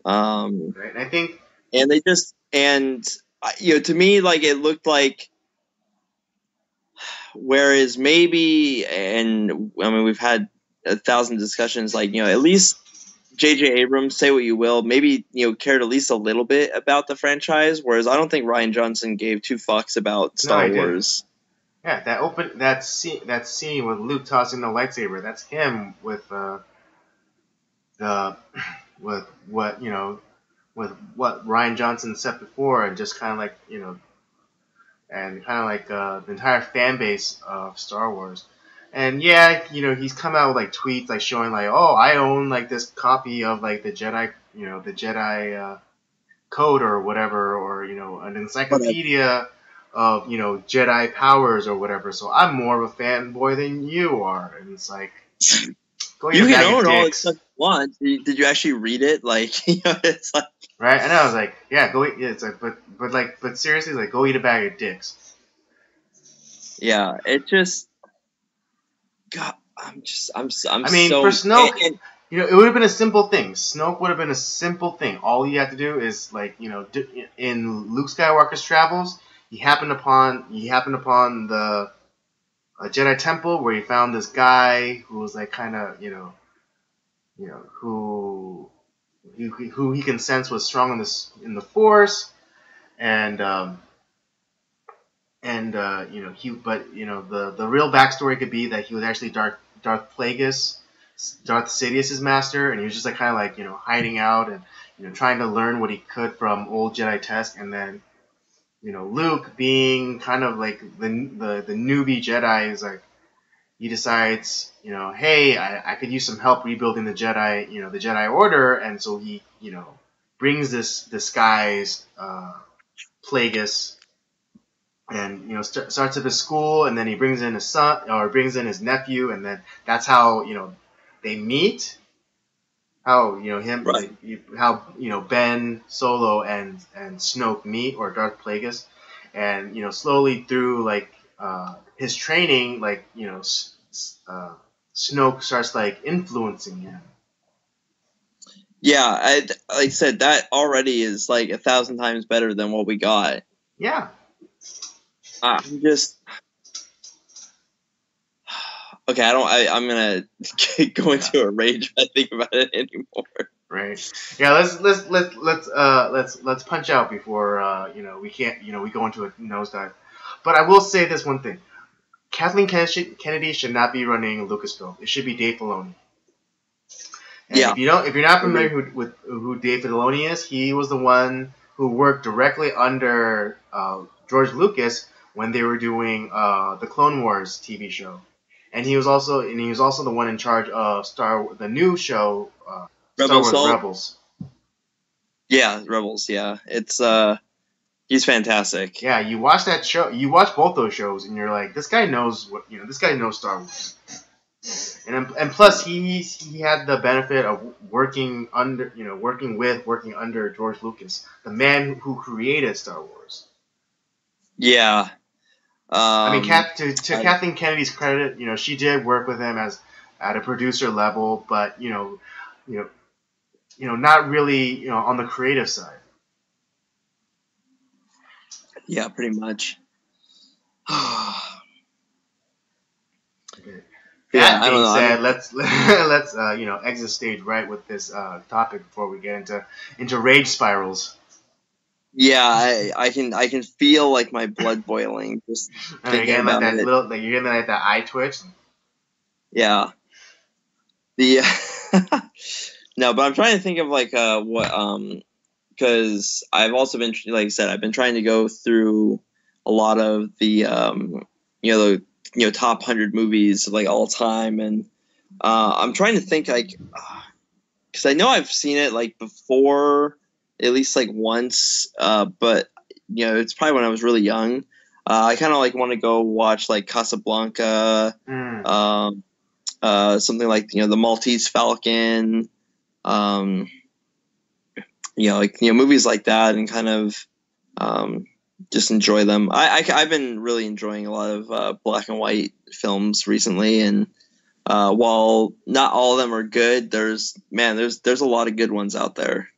Right? And I think, And they just to me like it looked like, whereas maybe, and I mean we've had 1,000 discussions, like at least J.J. Abrams, say what you will, maybe cared at least a little bit about the franchise, whereas I don't think Rian Johnson gave two fucks about no, Star I didn't. Wars. Yeah, that scene with Luke tossing the lightsaber. That's him with the with what with what Rian Johnson said before, and just kind of like and kind of like the entire fan base of Star Wars. And yeah, he's come out with like tweets like showing like, oh, I own like this copy of like the Jedi, the Jedi code or whatever, or an Whatever. encyclopedia of Jedi powers or whatever. So I'm more of a fanboy than you are, and it's like, go eat You a can bag of own all the dicks, stuff you want. Did you actually read it? Like, it's like, right? And I was like, yeah, go eat. Yeah, it's like, but seriously, like, go eat a bag of dicks. yeah, it just, God, I'm I mean, so, for Snoke, and it would have been a simple thing. Snoke would have been a simple thing. All you have to do is like, in Luke Skywalker's travels, he happened upon the Jedi Temple where he found this guy who was like kind of, who he can sense was strong in the Force, and the real backstory could be that he was actually Darth Plagueis, Darth Sidious's master, and he was just like kind of like hiding out and trying to learn what he could from old Jedi Test, and then Luke being kind of like the newbie Jedi is like he decides, hey, I could use some help rebuilding the Jedi, the Jedi Order, and so he, brings this disguised Plagueis, and starts at his school, and then he brings in his son or brings in his nephew, and then that's how they meet. How him Right. how Ben Solo and Snoke meet, or Darth Plagueis, and slowly through like his training, like Snoke starts like influencing him. Yeah, like I said, that already is like 1,000 times better than what we got. Yeah. I'm just okay. I'm gonna go into a rage if I think about it anymore. Right. Yeah. Let's punch out before we can't we go into a nosedive. But I will say this one thing: Kathleen Kennedy should not be running Lucasfilm. It should be Dave Filoni. And Yeah. if you're not familiar with who Dave Filoni is, he was the one who worked directly under George Lucas when they were doing the Clone Wars TV show, and he was also the one in charge of the new show Star Wars Rebels. Yeah, Rebels. Yeah, it's he's fantastic. Yeah, you watch that show. You watch both those shows, and you're like, this guy knows this guy knows Star Wars. And plus he had the benefit of working under George Lucas, the man who created Star Wars. Yeah. I mean, Kathleen Kennedy's credit, she did work with him at a producer level, but not really on the creative side. Yeah, pretty much. Okay. Yeah, that being said, let's exit stage right with this topic before we get into rage spirals. Yeah, I can feel like my blood boiling just thinking about it. You're getting like that eye twitch. Yeah. No, but I'm trying to think of like what because I've also been, like I said, I've been trying to go through a lot of the top 100 movies like all time, and I'm trying to think like because I know I've seen it like before at least like once, but it's probably when I was really young. I kind of like want to go watch like Casablanca, something like the Maltese Falcon, movies like that, and kind of just enjoy them. I've been really enjoying a lot of black and white films recently, and while not all of them are good, there's a lot of good ones out there.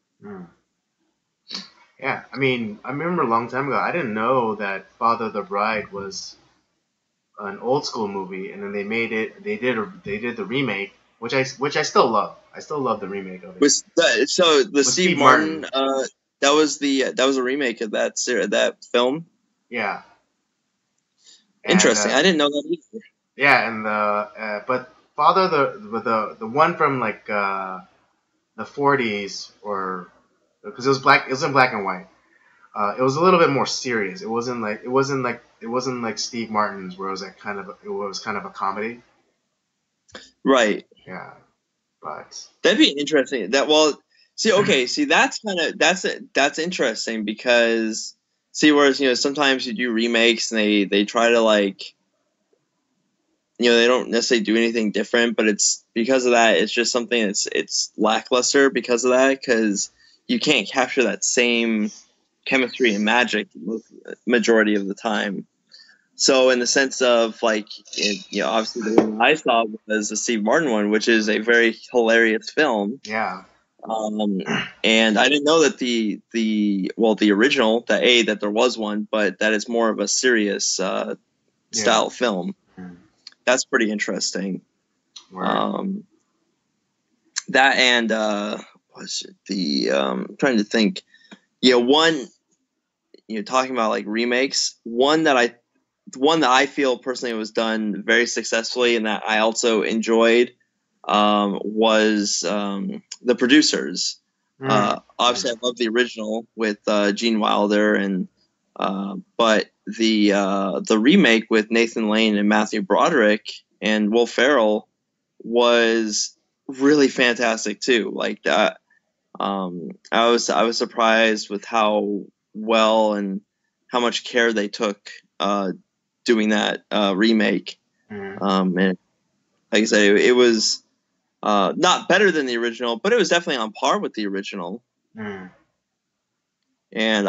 Yeah, I mean, I remember a long time ago, I didn't know that Father of the Bride was an old school movie, and then they made it. They did the remake, which I still love. I still love the remake of it. So the Steve Martin, that was a remake of that film. Yeah. Interesting. I didn't know that either. Yeah, and but Father the one from like the 40s, or because it was in black and white. It was a little bit more serious. It wasn't like Steve Martin's, where it was kind of a comedy. Right. Yeah, but that'd be interesting. That's interesting because whereas sometimes you do remakes and they try to like they don't necessarily do anything different, but it's because of that. It's just something it's lackluster because of that, because you can't capture that same chemistry and magic majority of the time. So in the sense of like, obviously the one I saw was the Steve Martin one, which is a very hilarious film. Yeah. And I didn't know that the original, that there was one, but that is more of a serious style film. That's pretty interesting. Right. That and what's it? I'm trying to think. One. Talking about like remakes. One that I feel personally was done very successfully and that I also enjoyed was The Producers. Obviously, I love the original with Gene Wilder and But the remake with Nathan Lane and Matthew Broderick and Will Ferrell was really fantastic too. Like that, I was surprised with how well and how much care they took doing that remake. And like I said, it was not better than the original, but it was definitely on par with the original. And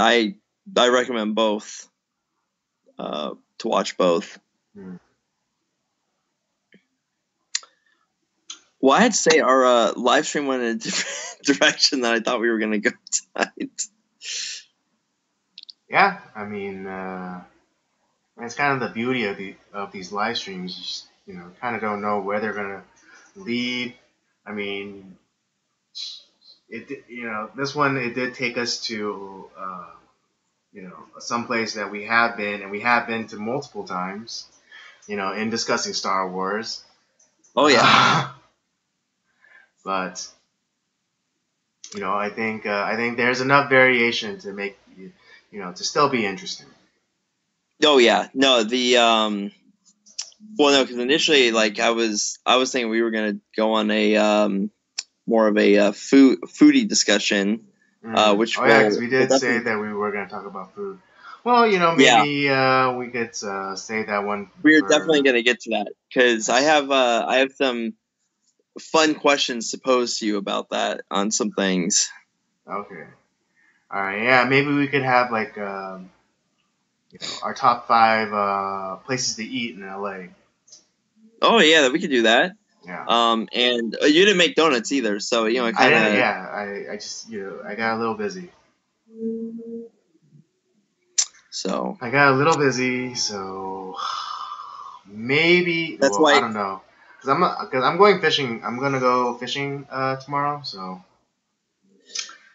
I recommend both to watch both. Well, I'd say our live stream went in a different direction than I thought we were going to go tonight. Yeah, I mean, it's kind of the beauty of these live streams. You just, kind of don't know where they're gonna lead. I mean, this one it did take us to some place that we have been, and we have been to multiple times. In discussing Star Wars. Oh yeah. But I think there's enough variation to make to still be interesting. Oh yeah, no because initially like I was thinking we were gonna go on a more of a foodie discussion, which because we did say that we were gonna talk about food. Well, maybe we could say that one. We're definitely gonna get to that because I have some fun questions to pose to you about that on some things. Okay. All right. Yeah. Maybe we could have like our top 5 places to eat in LA. Oh yeah, we could do that. Yeah. And you didn't make donuts either, so kind of. I just I got a little busy. So. I got a little busy, so maybe. That's why I don't know. Because I'm going fishing. I'm gonna go fishing tomorrow. So.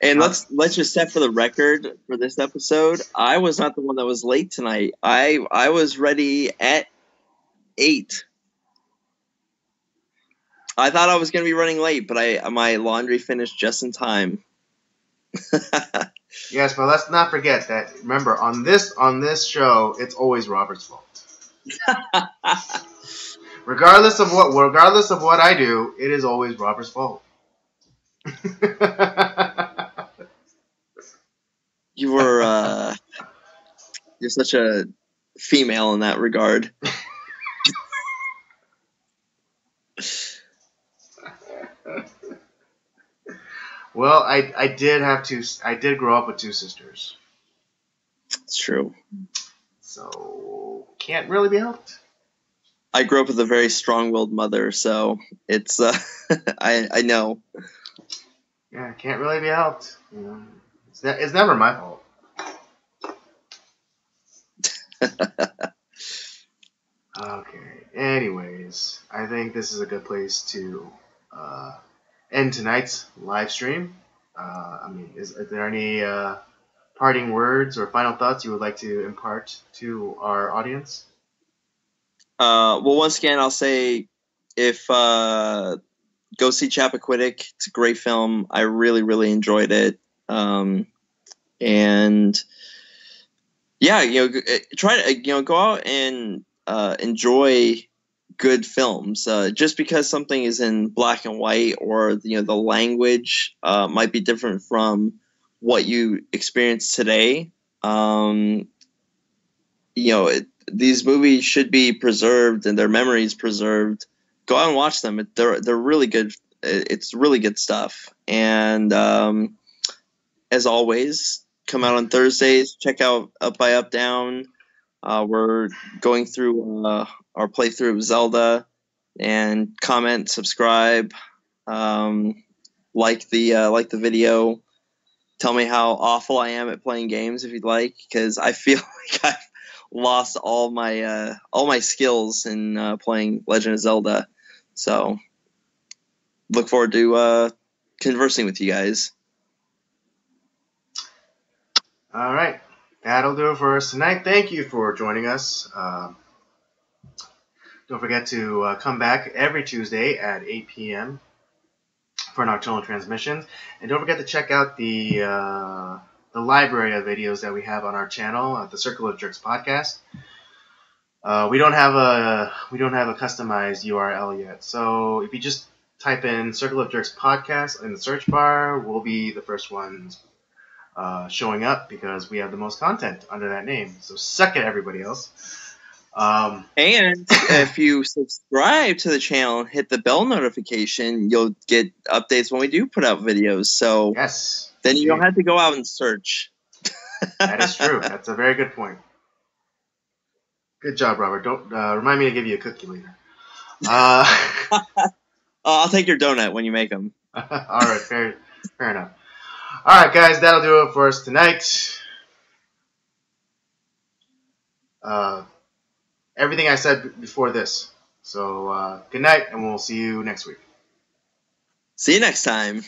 And let's just set for the record for this episode. I was not the one that was late tonight. I was ready at 8. I thought I was gonna be running late, but my laundry finished just in time. Yes, but let's not forget that. Remember, on this show, it's always Robert's fault. Regardless of what I do, it is always Robert's fault. You're such a female in that regard. Well, I did grow up with 2 sisters. It's true. So can't really be helped. I grew up with a very strong-willed mother, so it's I know. Yeah, can't really be helped. It's never my fault. Okay. Anyways, I think this is a good place to end tonight's live stream. Is there any parting words or final thoughts you would like to impart to our audience? Well, once again, I'll say if go see Chappaquiddick. It's a great film. I really, really enjoyed it. And yeah, try to go out and enjoy good films. Just because something is in black and white or the language might be different from what you experience today. These movies should be preserved and their memories preserved. Go out and watch them. They're really good. It's really good stuff. And as always, come out on Thursdays. Check out Up by Up Down. We're going through our playthrough of Zelda. And comment, subscribe, like the video. Tell me how awful I am at playing games if you'd like, because I feel like I've lost all my skills in playing Legend of Zelda. So look forward to conversing with you guys. All right. That'll do it for us tonight. Thank you for joining us. Don't forget to come back every Tuesday at 8 p.m. for Nocturnal transmissions. And don't forget to check out the the library of videos that we have on our channel at the Circle of Jerks podcast. We don't have a customized URL yet, so if you just type in Circle of Jerks podcast in the search bar, we'll be the first ones showing up because we have the most content under that name. So suck it, everybody else. And if you subscribe to the channel and hit the bell notification, you'll get updates when we do put out videos. So yes, then you don't have to go out and search. That is true. That's a very good point. Good job, Robert. Don't remind me to give you a cookie later. I'll take your donut when you make them. All right, fair enough. All right, guys, that'll do it for us tonight. Everything I said before this. So good night, and we'll see you next week. See you next time.